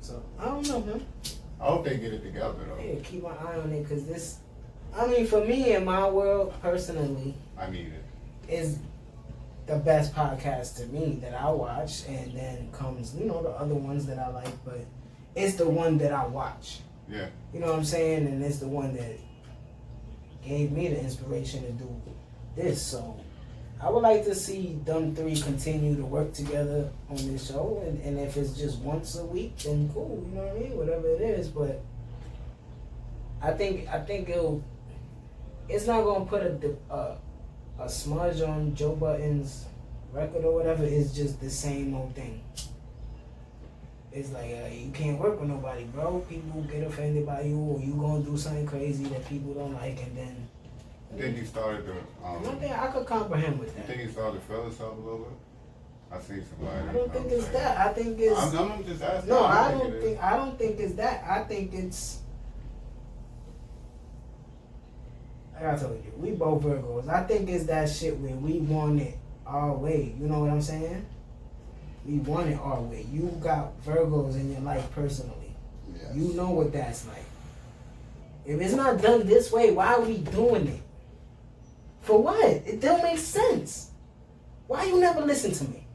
So I don't know, man. I hope they get it together though. Yeah, keep my eye on it, cause this. I mean, for me in my world personally, I need it. is the best podcast to me that I watch, and then comes the other ones that I like, but it's the one that I watch. Yeah. You know what I'm saying? And it's the one that gave me the inspiration to do this. So I would like to see them three continue to work together on this show, and if it's just once a week, then cool. You know what I mean? Whatever it is, but I think it's not gonna put a smudge on Joe Budden's record or whatever. It's just the same old thing. it's like you can't work with nobody, bro. People get offended by you, or you gonna do something crazy that people don't like, and then. You think he started to? I could comprehend with You that. think he started to feel himself a little bit? I seen somebody. I don't think it's that. I think it's. I'm just asking. No, I don't think it's that. I think it's. Like I told you, we both Virgos. I think it's that shit where we want it our way. You know what I'm saying? We want it our way. You got Virgos in your life personally. Yes. You know what that's like. If it's not done this way, why are we doing it? For what? It don't make sense. Why you never listen to me?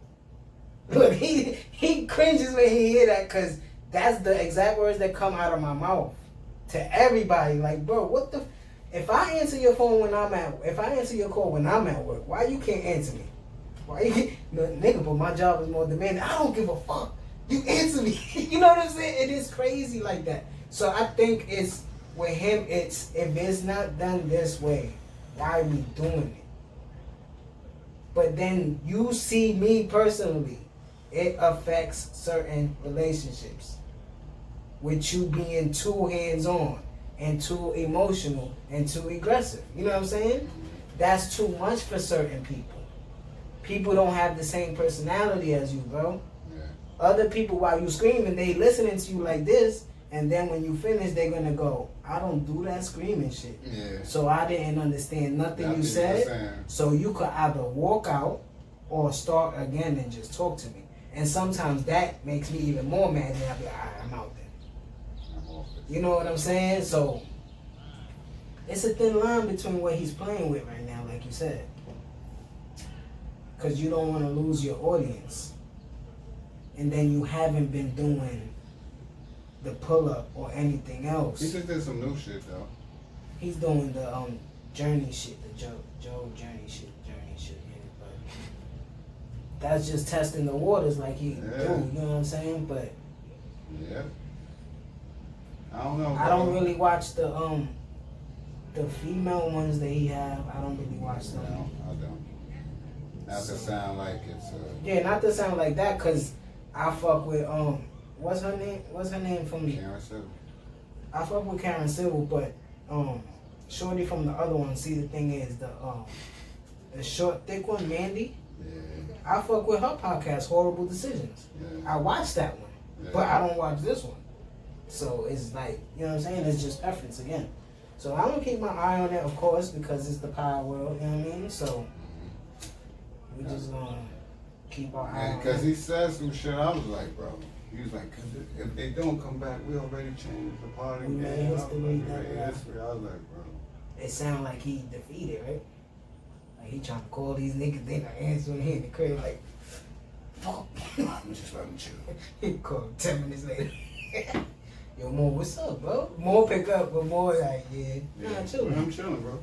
Look, he cringes when he hear that, because that's the exact words that come out of my mouth to everybody. Like, bro, what the? If I answer your phone when if I answer your call when I'm at work, why you can't answer me? Why you, nigga? But my job is more demanding. I don't give a fuck. You answer me. You know what I'm saying? It is crazy like that. So I think it's with him. It's if it's not done this way, why are we doing it? But then you see me personally, it affects certain relationships. With you being too hands-on and too emotional and too aggressive. You know what I'm saying? That's too much for certain people. People don't have the same personality as you, bro. Yeah. Other people, while you screaming, they listening to you like this, and then when you finish, they're gonna go, I don't do that screaming shit. Yeah. So I didn't understand nothing you said. So you could either walk out or start again and just talk to me. And sometimes that makes me even more mad, and I'll be like, all right, I'm out then. You know what I'm saying? So it's a thin line between what he's playing with right now, like you said. Because you don't want to lose your audience. And then you haven't been doing the pull-up or anything else. He just did some new shit, though. He's doing the journey shit, the Joe journey shit, yeah. But that's just testing the waters like he do, you know what I'm saying? But yeah. I don't know. I don't really watch the female ones that he have. I don't really watch them. No, I don't. Not to sound like it's yeah, not to sound like that, cause I fuck with what's her name? What's her name from Karen Civil. I fuck with Karen Civil, but Shorty from the other one. See, the thing is the short, thick one, Mandy. Yeah. I fuck with her podcast, Horrible Decisions. Yeah. I watched that one, but I don't watch this one. So it's like, you know what I'm saying? It's just preference again. So I'm gonna keep my eye on it, of course, because it's the PodWorld. You know what I mean? So we just gonna keep our eye on it. Because he said some shit, I was like, bro. He was like, cause if they don't come back, we already changed the party. We made history. I was like, bro. It sound like he defeated, right? Like he trying to call these niggas, they not answering him in the crib, like, fuck. I'm just letting chill. He called 10 minutes later. Yo, Mo, what's up, bro? Mo pick up, but Mo like, yeah. Nah, chillin'. I'm chilling, bro.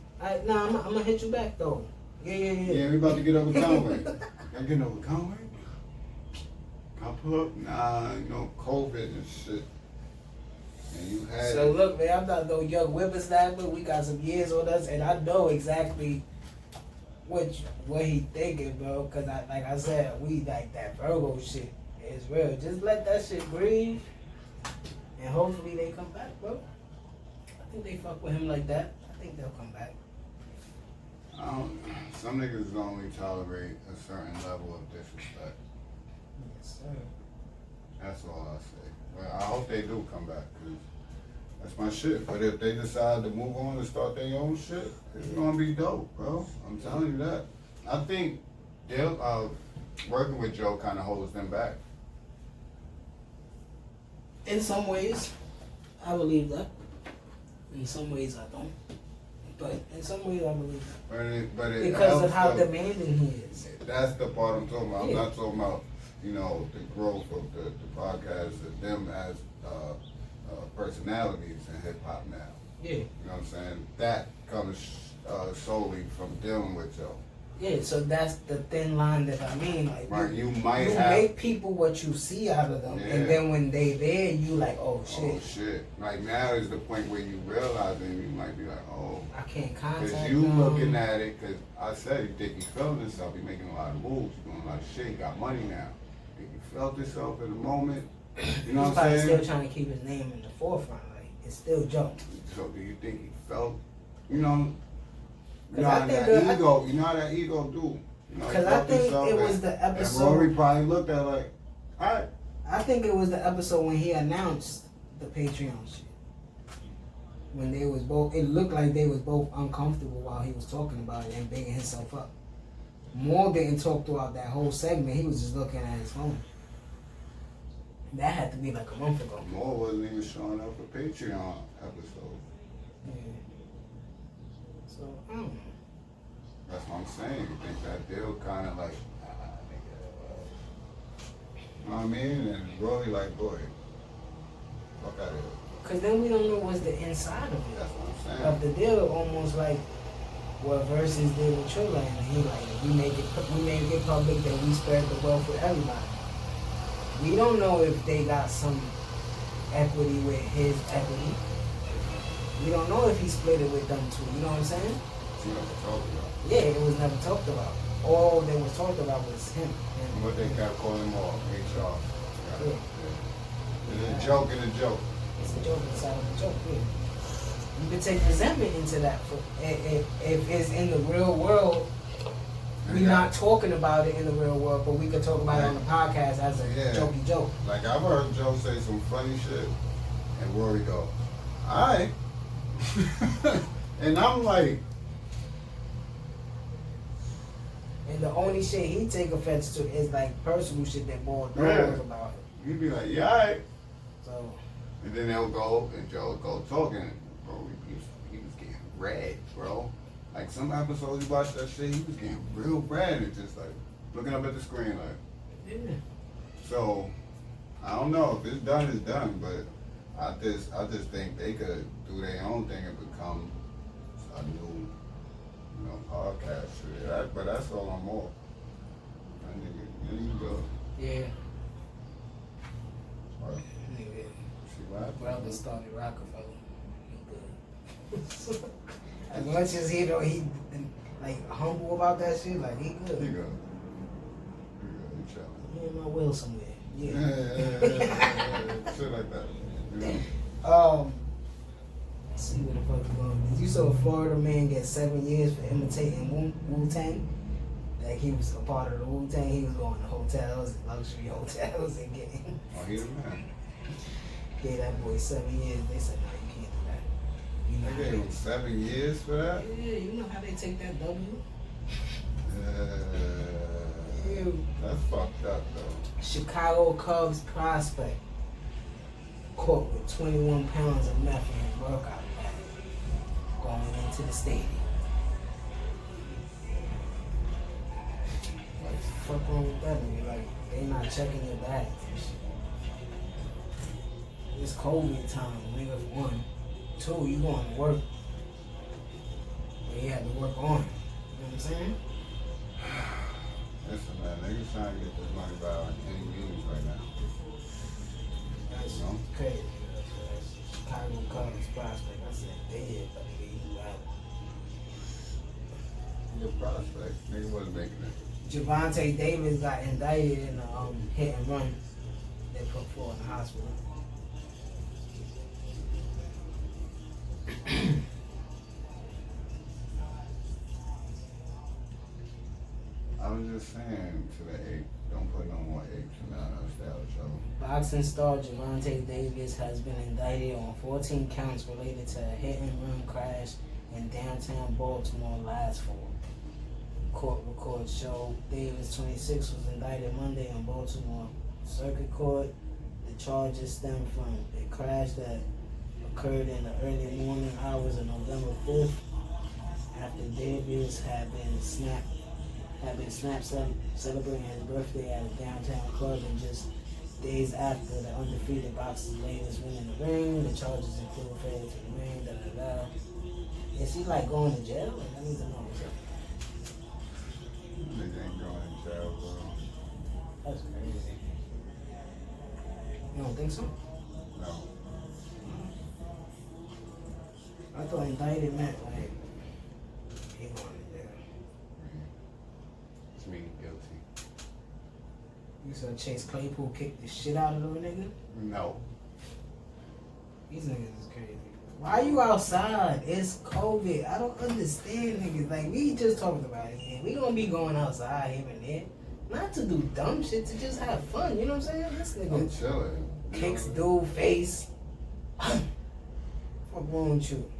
Nah, I'm gonna hit you back, though. Yeah. Yeah, we about to get over Conway. Y'all getting over Conway? Can I pull up? Nah, you know, COVID and shit. And you had So look, man, I'm not no young whippersnapper. We got some years on us, and I know exactly what he thinking, bro. Cause like I said, we like that Virgo shit is real. Just let that shit breathe, and hopefully they come back, bro. I think they fuck with him like that. I think they'll come back. Some niggas only tolerate a certain level of disrespect. Yes, sir. That's all I say. Well, I hope they do come back, because that's my shit. But if they decide to move on and start their own shit, it's gonna be dope, bro. I'm telling you that. I think they'll working with Joe kind of holds them back. In some ways, I believe that. In some ways, I don't. But in some ways, I believe that. But it because helps of how them. demanding he is. That's the part I'm talking about. Yeah. I'm not talking about, you know, the growth of the podcast, of them as personalities in hip hop now. Yeah. You know what I'm saying? That comes solely from dealing with Joe. Yeah, so that's the thin line that I mean. Like, Right, you you make people what you see out of them, and then when they there, you like, oh shit. Oh shit! Like now is the point where you realize, and you might be like, oh, I can't contact because you them. looking at it. Because I said, you think you feeling yourself. You making a lot of moves. You doing a lot of shit. You got money now. If you felt yourself in the moment, You know He's what probably I'm still saying? trying to keep his name in the forefront. Like, it's still Joe. So do you think he felt, you know, you 'Cause know I how think that ego, you know how that ego do. You know, he Because I felt think himself it was and- the episode. And Rory probably looked at it like, alright. I think it was the episode when he announced the Patreon shit. When they was both, it looked like they was both uncomfortable while he was talking about it and bigging himself up. Maul didn't talk throughout that whole segment. He was just looking at his phone. That had to be like a month ago. Moore wasn't even showing up for Patreon episode. Yeah. So, I don't know. That's what I'm saying. You think that deal kind of like, you know what I mean? And Rory like, boy, fuck out of here. Because then we don't know what's the inside of it. That's what I'm saying. Of the deal, almost like what Verzuz did with Trilla, and he like, we make it public that we spread the wealth with everybody. We don't know if they got some equity with his equity. We don't know if he split it with them too. You know what I'm saying? You know what I'm talking about. Yeah, it was never talked about. All that was talked about was him. And what they kept calling him all, HR. Yeah. It's a joke and a joke. It's a joke inside of a joke, yeah. You could take resentment into that. If it's in the real world, we're not talking about it in the real world, but we could talk about it on the podcast as a jokey joke. Like I've heard Joe say some funny shit, and Rory go, alright. And I'm like, And the only shit he take offense to is like personal shit that Maul Yeah. knows about it. he'd be like, yeah, alright. So, And then they'll go, and Joe will go talking. Bro, he was getting red, bro. Like some episodes you watch that shit, he was getting real red and just like looking up at the screen like. yeah. So I don't know if it's done, it's done. But I just think they could do their own thing and become a new, podcast. But that's all I'm more. That nigga, there you go. Yeah. Right. Nigga, See what happened? brother started Rockefeller. He good. As much as he like humble about that shit, like he good. He go. He chilling. He in my will somewhere. Yeah. Shit like that. You know? Let's see where the fuck we going. Did you saw a Florida man get 7 years for imitating Wu-Tang? Like he was a part of the Wu-Tang. He was going to hotels, luxury hotels, and getting. Oh, he the man. Gave that boy 7 years. They said, no, you can't do that. You know They gave him 7 years for that? Yeah, you know how they take that W? Yeah. That's fucked up though. Chicago Cubs prospect caught with 21 pounds of meth in his workout bag going into the stadium. What the fuck wrong with that nigga? Like, they not checking your bags and shit. It's COVID time, nigga, for one. Two, you going to work. But you have to work on it. You know what I'm saying? Listen, man, niggas trying to get this money by any means right now. That's No? crazy. That's Chicago Cubs prospect. I said, dead, but nigga, you out. He's a prospect. Nigga wasn't making it. Javante Davis got indicted in a hit and run. They put four in the hospital. I was just saying to the ape, don't put no more apes in that style show. Boxing star Javante Davis has been indicted on 14 counts related to a hit and run crash in downtown Baltimore last fall. Court records show Davis, 26, was indicted Monday in Baltimore Circuit Court. The charges stem from a crash that occurred in the early morning hours of November 5th after Davis had been snapped celebrating his birthday at a downtown club, and just days after the undefeated boxer's latest win in the ring. The charges include failure to the ring, da-da-da. Is he like going to jail? Like, I need to know what's up. Nigga ain't going to jail, bro. That's crazy. You don't think so? No. I thought indicted meant like he going to jail. It's meaning guilty. You saw Chase Claypool kick the shit out of the nigga? No. These niggas is crazy. Why you outside? It's COVID. I don't understand niggas. Like, we just talked about it. Man. We gonna be going outside here and there. Not to do dumb shit, to just have fun. You know what I'm saying? This I'm nigga chilling. kicks dude face. Fuck wrong with you?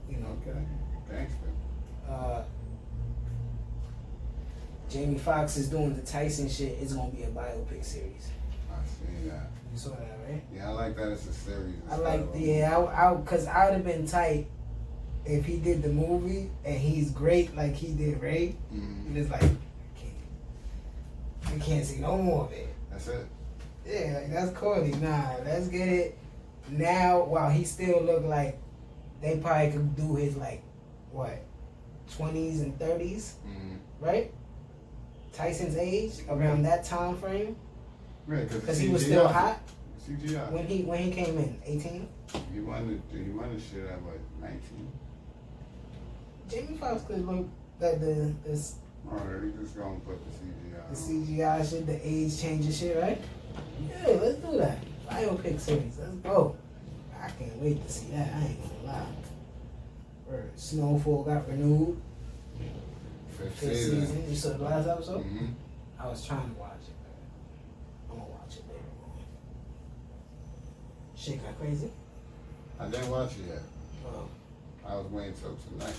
You know. Okay. Gangster. Jamie Foxx is doing the Tyson shit. It's gonna be a biopic series. I see that. You saw that, right? Yeah, I like that it's a series. I like, yeah, cause I would have been tight if he did the movie and he's great like he did Ray. Mm-hmm. And it's like, I can't see no more of it. That's it. Yeah, like that's corny. Nah, let's get it now while he still look like they probably could do his like, what, 20s and 30s, right? Tyson's age, around that time frame. Right, because he was still hot. CGI. When he came in, 18. He won the shit at what, 19? Jamie Foxx could look like this. Oh, they just gonna put the CGI. The CGI shit, the age changing shit, right? Yeah, let's do that. Biopic series, let's go. I can't wait to see that. I ain't gonna lie. Word. Snowfall got renewed. Fifth Fifth season. You saw the last episode? Mm-hmm. I was trying to watch it, but I'm gonna watch it later on. Shit got crazy. I didn't watch it yet. Oh. I was waiting till tonight.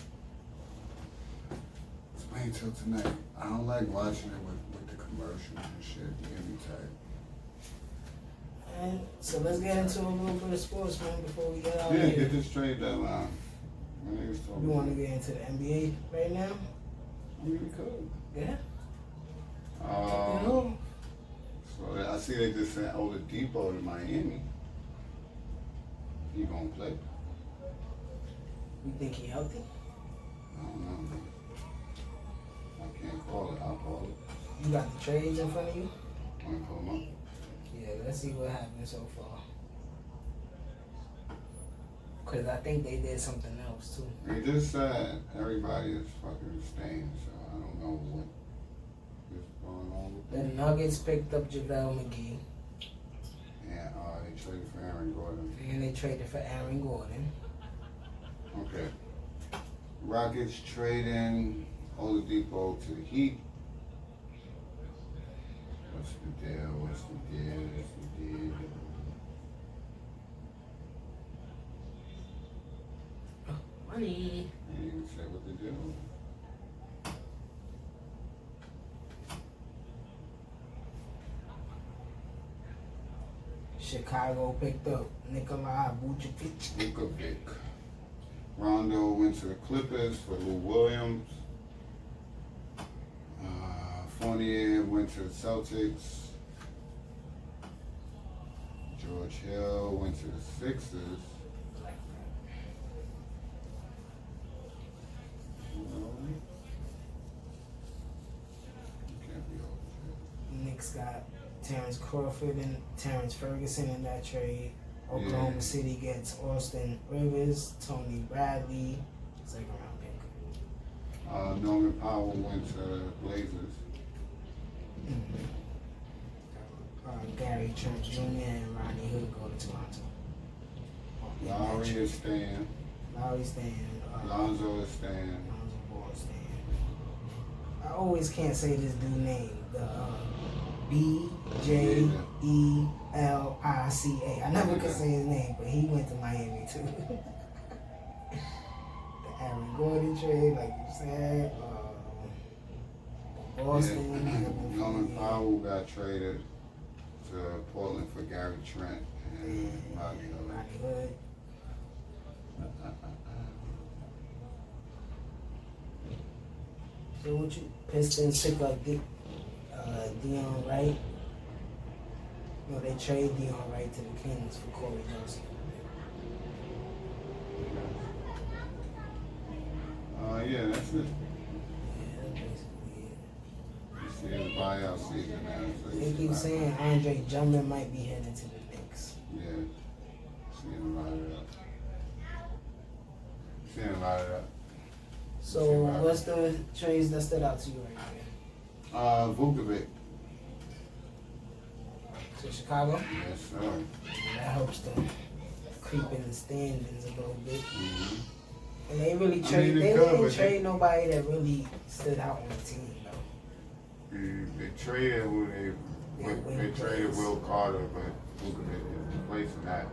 I don't like watching it with the commercials and shit. You get me tired. And so let's get into a little bit of sports, man, before we get out Yeah, here. get this trade deadline. My niggas told You me. want to get into the NBA right now? I mean, we could. Yeah. So I see they just sent Oladipo to Miami. He gonna play. You think he healthy? I don't know. Man. I can't call it. I'll call it. You got the trades in front of you? Wanna pull him up? Yeah, let's see what happened so far. Because I think they did something else too. They just said everybody is fucking staying, so I don't know what is going on with The that. Nuggets picked up JaVale McGee. Yeah, they traded for Aaron Gordon. And they traded for Aaron Gordon. Okay. Rockets trading Oladipo to the Heat. What's the deal? Money. I didn't even say what the deal was. Chicago picked up Nikola Vucevic. Vucevic. Rondo went to the Clippers for Lou Williams. Fournier went to the Celtics. George Hill went to the Sixers. Can't be all Knicks got Terrence Crawford and Terrence Ferguson in that trade. Oklahoma City gets Austin Rivers, Tony Bradley, second round pick. Norman Powell went to the Blazers. Gary Trent Jr. and Rodney Hood go to Toronto. Lowry is staying. Lowry's staying. Lonzo is staying. Lonzo Ball staying. I always can't say this dude's name. The BJELICA. I never could say his name, but he went to Miami too. The Aaron Gordon trade, like you said. Boston. Norman Powell got traded to Portland for Gary Trent and Rodney Hood. So what you Pistons pick up Dion Wright? No, they trade Dion Wright to the Kings for Corey Johnson. Yeah, that's it. Yeah, that's basically it. You see the buyout season now. So They keep saying Andre Drummond might be heading to the Knicks. Yeah, seeing a lot of that. Seeing a lot of that. So what's the trades that stood out to you right now? Vucevic. To Chicago. Yes, sir. And that helps them creep in the standings a little bit. Mm-hmm. And they really I trade. mean, They good, didn't but trade nobody that really stood out on the team though. They traded who Yeah, they traded Will Carter, but Vukovic is replacing that.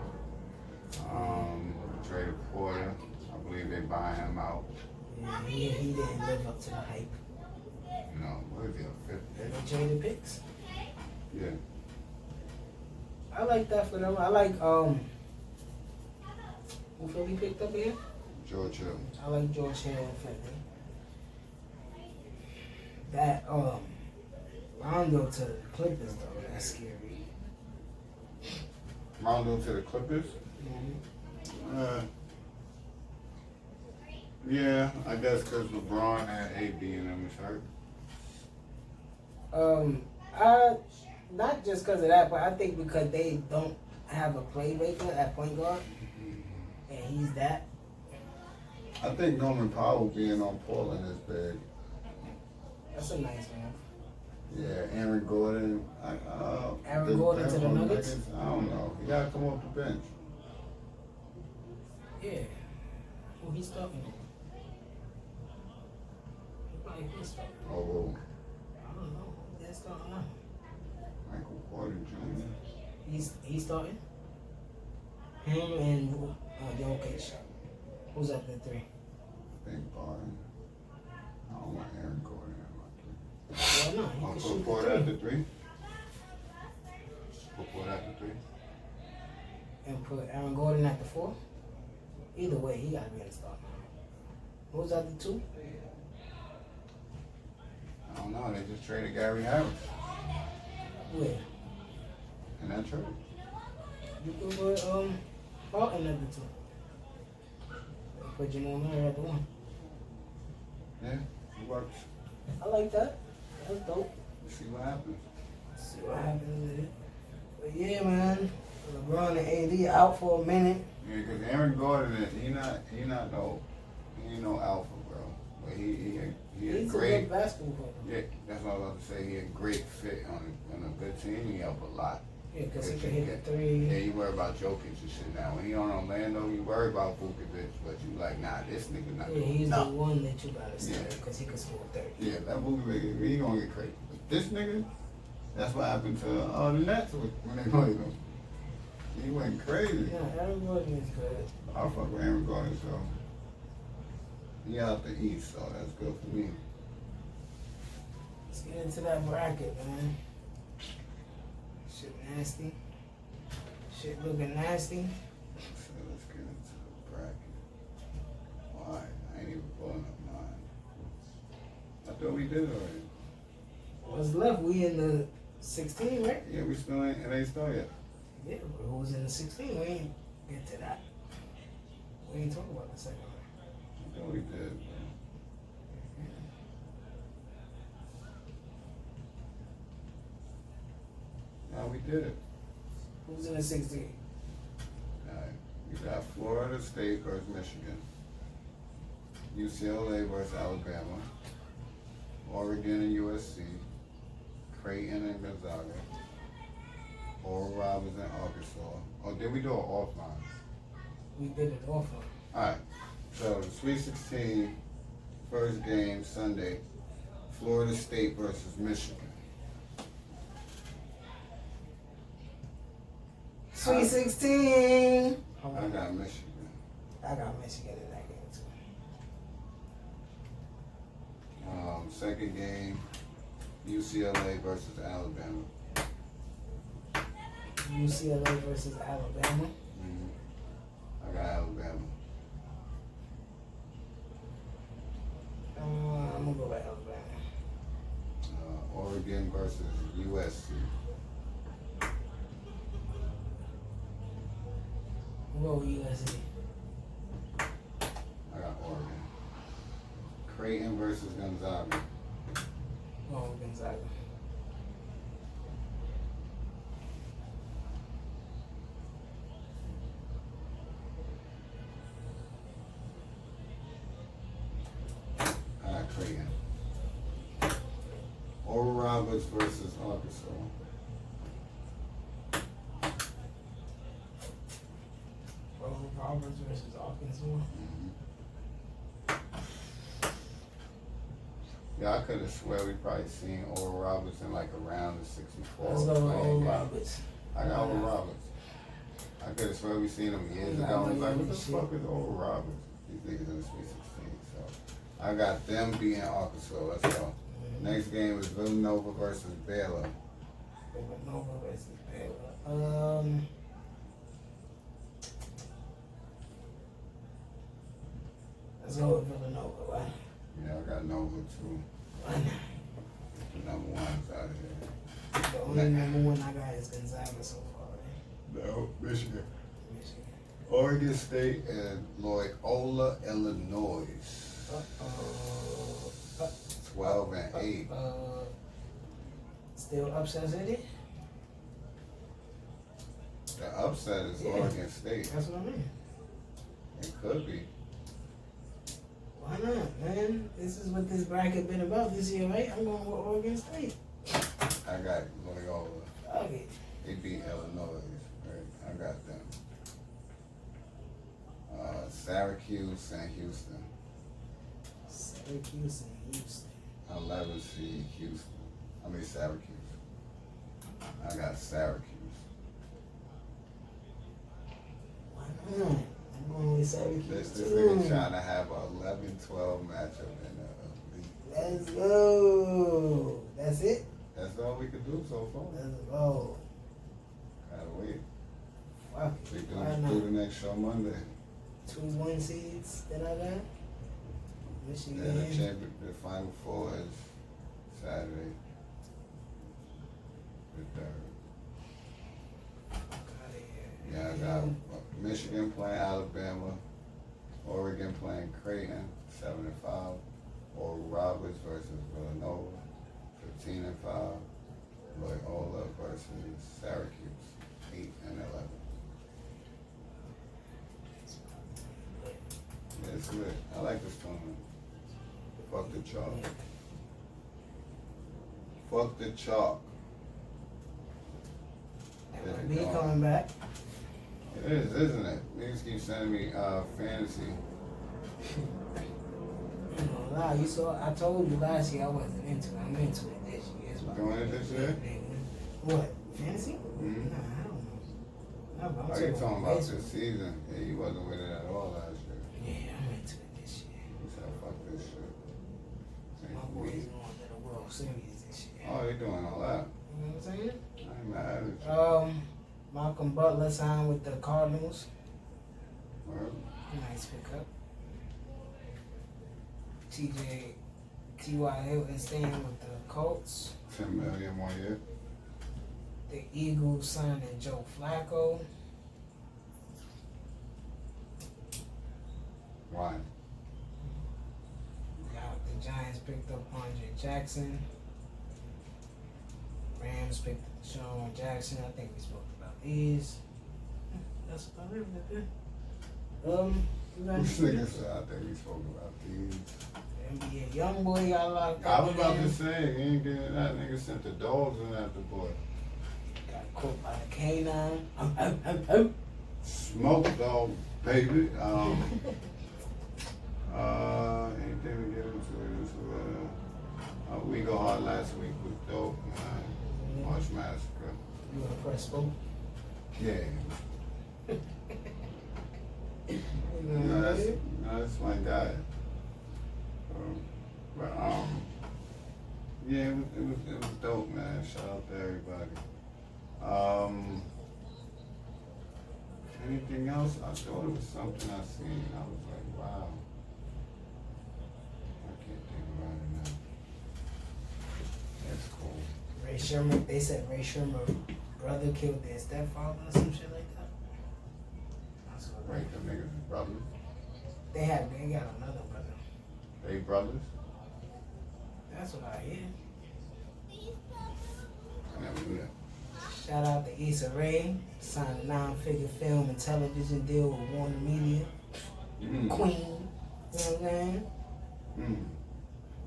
Traded Porter. I believe they buying him out. Yeah, he didn't live up to the hype. No, what is he, a fifth? And they traded picks. Yeah. I like that for them. I like who Philly picked up here? George Hill. I like George Hill and Philly. That Rondo to the Clippers though, that's scary. Rondo to the Clippers? Yeah, I guess because LeBron and AD and them is hurt. Not just because of that, but I think because they don't have a playmaker at point guard, and he's that. I think Norman Powell being on Portland is big. That's a nice man. Yeah, Aaron Gordon. Aaron Gordon to the Nuggets? I don't know. He got to come off the bench. Yeah. Who he's starting? Probably he's starting. Oh, well, I don't know. That's starting now. Michael Porter Jr. He's starting. Him and Jokic. Who's at the three? Big Barton. I don't want Aaron Gordon at my Well, no, he three. can Put shoot Porter the at three. the three. Put Porter at the three. And put Aaron Gordon at the four. Either way, he got to be in the start. Who's at the two? I don't know. They just traded Gary Harris Where? in that trade. You can put Barton at the two. Put Jamal Murray at the one. Yeah, it works. I like that. That's dope. Let's see what happens. See what happens with it. But yeah, man. LeBron and AD out for a minute. Yeah, because Aaron Gordon, he ain't no alpha, bro. But he a He's a great. good basketball player. Yeah, that's what I was about to say. He a great fit on a good team. He help a lot. Yeah, because he But can you hit the Yeah, three. you worry about Jokic and shit now. When he on Orlando, you worry about Vukovic, but you like, nah, this nigga not Yeah, he's no. the one that you gotta start Yeah. because he can score 30. Yeah, that Vukovic, he gonna get crazy. But this nigga, that's what happened to the Nets when they played him. He went crazy. Yeah, Aaron Gordon is good. I fuck with Aaron Gordon, so he out the East, so that's good for me. Let's get into that bracket, man. Shit nasty. Shit looking nasty. So let's get into the bracket. Why? I ain't even pulling up mine. I thought we did already. What's left? We in the 16, right? Yeah, we still ain't, it ain't started yet. Yeah, but who's in the 16? We ain't get to that. We ain't talking about the second one. I thought we did, bro. No, we did it. Who's in the 16? Alright, we got Florida State versus Michigan, UCLA versus Alabama, Oregon and USC, Creighton and Gonzaga, Oral Roberts and Arkansas. Oh, did we do it offline? We did it off of. Alright, so the Sweet 16, first game Sunday, Florida State versus Michigan. Sweet 16. I got Michigan. I got Michigan in that game too. Second game, UCLA versus Alabama. UCLA versus Alabama. I got Alabama. I'm gonna go with Alabama. Oregon versus USC. I'm gonna go with USC. I got Oregon. Creighton versus Gonzaga. I'm going with Gonzaga. I got Creighton. Oral Roberts versus Arkansas. one. Yeah, I could have swear we probably seen Oral Roberts in like around the 64. Let's go with Oral Roberts. I got Oral Roberts. I could have swear we seen him years ago. I was like, what the fuck is Oral Roberts? These niggas in the Sweet 16. So I got them beating Arkansas. Let's go. Next game is Villanova versus Baylor. Villanova versus Baylor. Let's go with Villanova, right? Yeah, I got Nova too. The number one's out here. The only number one I got is Gonzaga so far, right? No, Michigan. Michigan. Oregon State and Loyola, Illinois. 12 and 8. Still upset city? The upset is Oregon State. That's what I mean. It could be. Why not, man? This is what this bracket been about this year, right? I'm going with Oregon State. I got Loyola. Okay. They beat Illinois. Right? I got them. Syracuse and Houston. Syracuse and Houston. 11 seed Houston. I mean Syracuse. I got Syracuse. Why not? I'm going with Syracuse This too. nigga trying to have an 11-12 matchup in the league. Let's go. That's it? That's all we could do so far. Let's go. Gotta wait. Fuck We it. do Why not? the next show Monday. 2 1 seeds that I got. Michigan. Then the final four is Saturday. The 3rd. Yeah, I got Michigan playing Alabama, Oregon playing Creighton, 7-5, Oral Roberts versus Villanova, 15-5, Loyola versus Syracuse, 8 and 11. Yeah, it's lit. I like this tournament. Fuck the chalk. Fuck the chalk. Me coming back. It is, isn't it? Niggas keep sending me fantasy. No lie, you saw. I told you last year I wasn't into it. I'm into it this year. It's Doing it this year? What? Fantasy? Mm-hmm. Nah, I don't know. No, Are you talking about this season? Yeah, you wasn't with it at all last year. Yeah, I'm into it this year. You said, fuck this shit. My boys going to the World Series this year. Oh, they doing all that. You know what I'm saying? I ain't mad at you. Malcolm Butler signed with the Cardinals. Word. Nice pickup. T.Y. Hilton staying with the Colts. $10 million 1 year. The Eagles signing Joe Flacco. Why? The Giants picked up Andre Jackson. Rams picked up Sean Jackson. I think we spoke about these. That's about it, nigga. You got This nigga said, I think we spoke about these. NBA young boy got locked up. I was about again. to say, he ain't getting that nigga sent the dogs in at the boy. Got caught by the canine. Smoke dog, baby. Anything to get into this? We go hard last week was dope, man. March Massacre. You wanna press spoke? Yeah. That's my guy. Yeah, it was dope, man. Shout out to everybody. Anything else? I thought it was something I seen. I was like, wow. I can't think about it now. That's cool. Ray Sherman, they said Ray Sherman's brother killed their stepfather or some shit like that. That's what Right, them niggas is brothers. they got another brother. They brothers? That's what I hear. I never knew that. Shout out to Issa Rae, signed a 9-figure film and television deal with Warner Media. Queen, you know what I'm saying?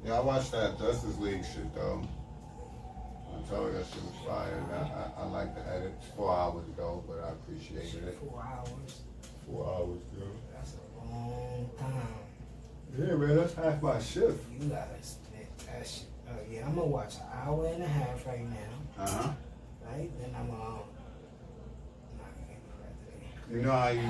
Yeah, I watched that Justice League shit though. I told you that shit was fire. I like the edit. 4 hours ago, but I appreciated it. 4 hours. 4 hours ago. That's a long time. Yeah, man, that's half my shift. You gotta split that shit. Yeah, I'm gonna watch an hour and a half right now. Uh-huh. Right? Then I'm nah, I can't do that today. You know how you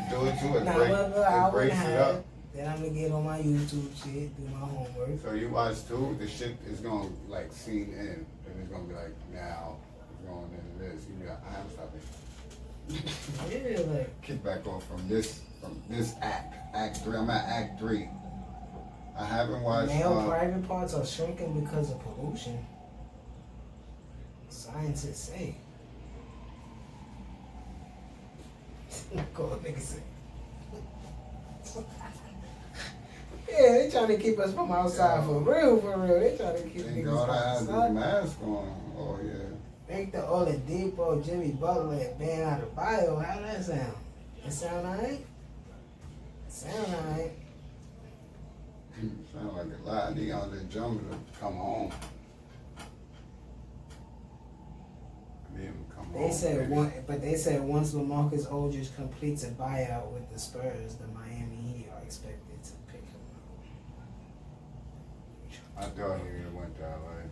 do it too? Nah, It breaks it up. Then I'm gonna get on my YouTube shit, do my homework. So you watch too, the shit is gonna like scene in, and it's gonna be like now it's going into this. You be like, I'm stopping. Yeah, like Kick back off from this act 3. I'm at act 3. I haven't watched. male private parts are shrinking because of pollution. Scientists say. Go nigga say. Yeah, they trying to keep us from outside for real. They trying to keep Thank niggas God from I had outside. the mask on. Oh yeah. Think the Oladipo, Jimmy Butler band out of bio. How that sound? It sound alright? Sound alright. Sound like a lot. I need all the jumping to come home. I need him to come home. They said once LaMarcus Aldridge completes a buyout with the Spurs, the Miami Heat are expected to pick him up. I thought he would have went to LA.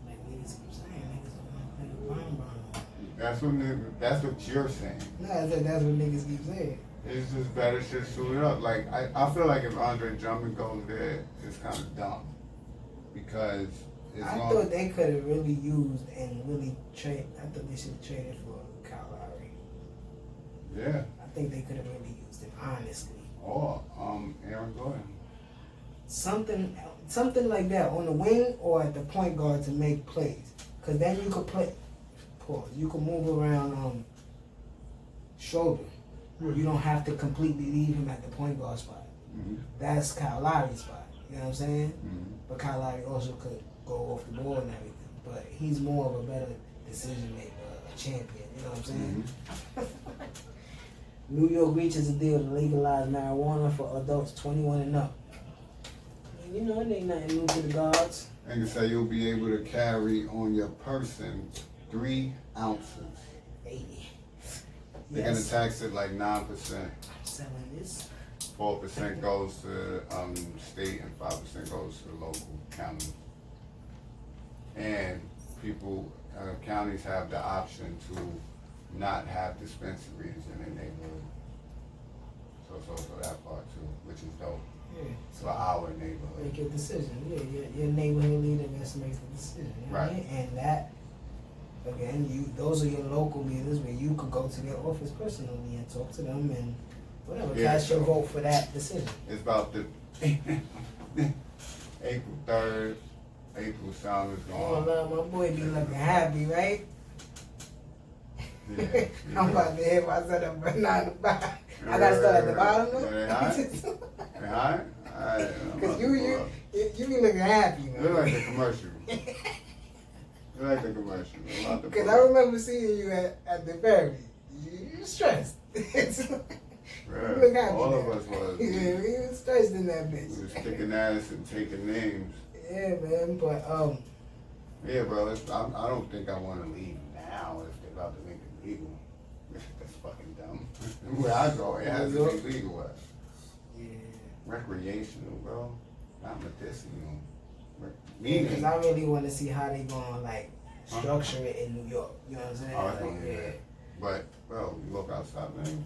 Like niggas keep saying, niggas don't want to play the bomb. That's what you're saying. No, that's what niggas keep saying. It's just better shit suited up. Like I feel like if Andre Drummond goes there, it's kind of dumb because it's I thought they could have really used and really trade. I thought they should have traded for Kyle Lowry. Yeah. I think they could have really used him, honestly. Or Aaron Gordon. Something like that on the wing or at the point guard to make plays. Cause then you could play. Pause. You could move around Schroeder. You don't have to completely leave him at the point guard spot. Mm-hmm. That's Kyle Lowry's spot. You know what I'm saying? Mm-hmm. But Kyle Lowry also could go off the ball and everything. But he's more of a better decision maker, a champion. You know what I'm saying? Mm-hmm. New York reaches a deal to legalize marijuana for adults 21 and up. You know, it ain't nothing new to the gods. And say you'll be able to carry on your person 3 ounces. Hey. They're gonna tax it like 9%. I'm selling this. 4% goes to state and 5% goes to the local county. And people, counties have the option to not have dispensaries in their neighborhood. So that part too, which is dope. Yeah. For our neighborhood. Make your decision. Yeah, your neighborhood leader makes the decision. You know what I mean? And that, again, those are your local leaders where you could go to their office personally and talk to them and whatever. Cast your vote for that decision. It's about the April 3rd. April sound is Oh, going. Lord, my boy be looking happy, right? Yeah. I'm about to hit myself up right now at the bottom. I gotta start at the bottom though. They high? Alright. Cause you be looking happy, man. Look like the commercial. Look like the commercial. Cause I remember seeing you at the ferry. You stressed. Yeah, Look happy all now. of us was. Yeah, we was stressed in that bitch. We was kicking ass and taking names. Yeah, man, but Yeah, bro. I don't think I want to leave now if they're about to make it legal. That's fucking dumb. Where I go, it has to be legal. yeah. Recreational, bro. Not medicinal. Because I really want to see how they gonna like structure it in New York. You know what I'm saying? Oh, Like, yeah. But, bro, you look outside, man.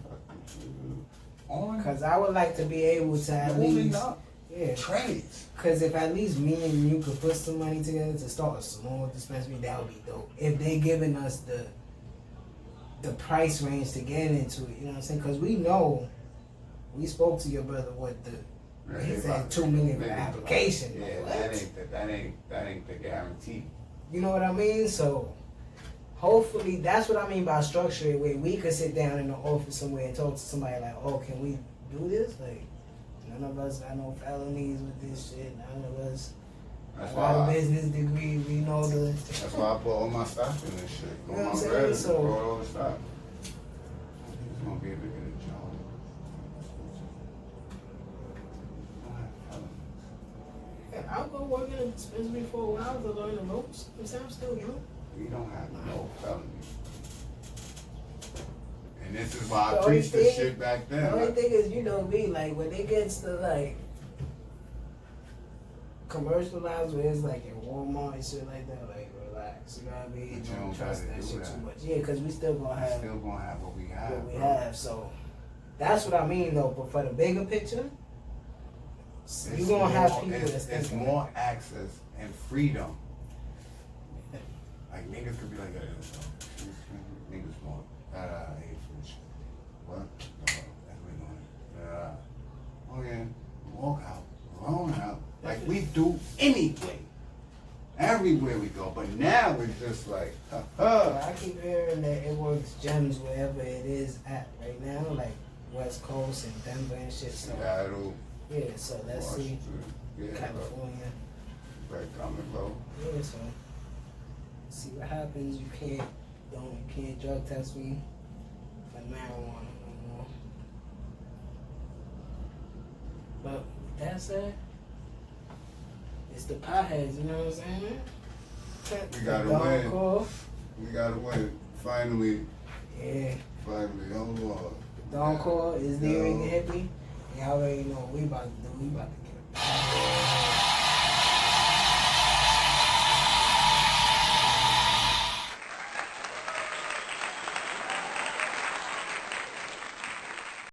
Because I would like to be able to at least, yeah. Trades. Because if at least me and you could put some money together to start a small dispensary, that would be dope. If they giving us the price range to get into it, you know what I'm saying? Because we spoke to your brother what he said $2 million for the application. Yeah, What? that ain't the guarantee. You know what I mean? So hopefully that's what I mean by structure, where we could sit down in the office somewhere and talk to somebody like, oh, can we do this? Like, none of us got no felonies with this shit. None of us got a business degree. We know the. That's why I put all my stock in this shit. You know what I'm All my saying? bread, So- put all the stock. It's gonna be able to get a job. Yeah, I'll go work in a dispensary for a while to learn the ropes. I'm still young. We don't have no felonies. this is why I The only preached this thing- shit back then. The only Like, thing is, you know me, like when it gets to like commercialized, where it's like in Walmart and shit like that, like relax, you know what I mean? But you Don't don't trust gotta that do shit that. too much. Yeah, because we still gonna we're have still gonna have what we have. what we bro. have. So that's what I mean, though. But for the bigger picture, It's you gonna have more- people that's It's thinking more access and freedom. Like niggas could be like, niggas more. Hey, bitch. What? No, that's what we doing. Oh yeah, walk out, roll out, like we do anyway. Everywhere we go, but now we're just like, I keep hearing that it works gems wherever it is at right now, like West Coast and Denver and shit. So Seattle, yeah, so let's see Washington, yeah, California. bro. Right coming, bro. Yeah, so see what happens. You can't drug test me for marijuana no more. But that's it. It's the potheads, you know what I'm saying? We gotta Don win. Core. We gotta win. Finally, Yeah. oh Lord. Don Core is the Yo. Ring Hippie. Y'all already know what we about to do. We about to get a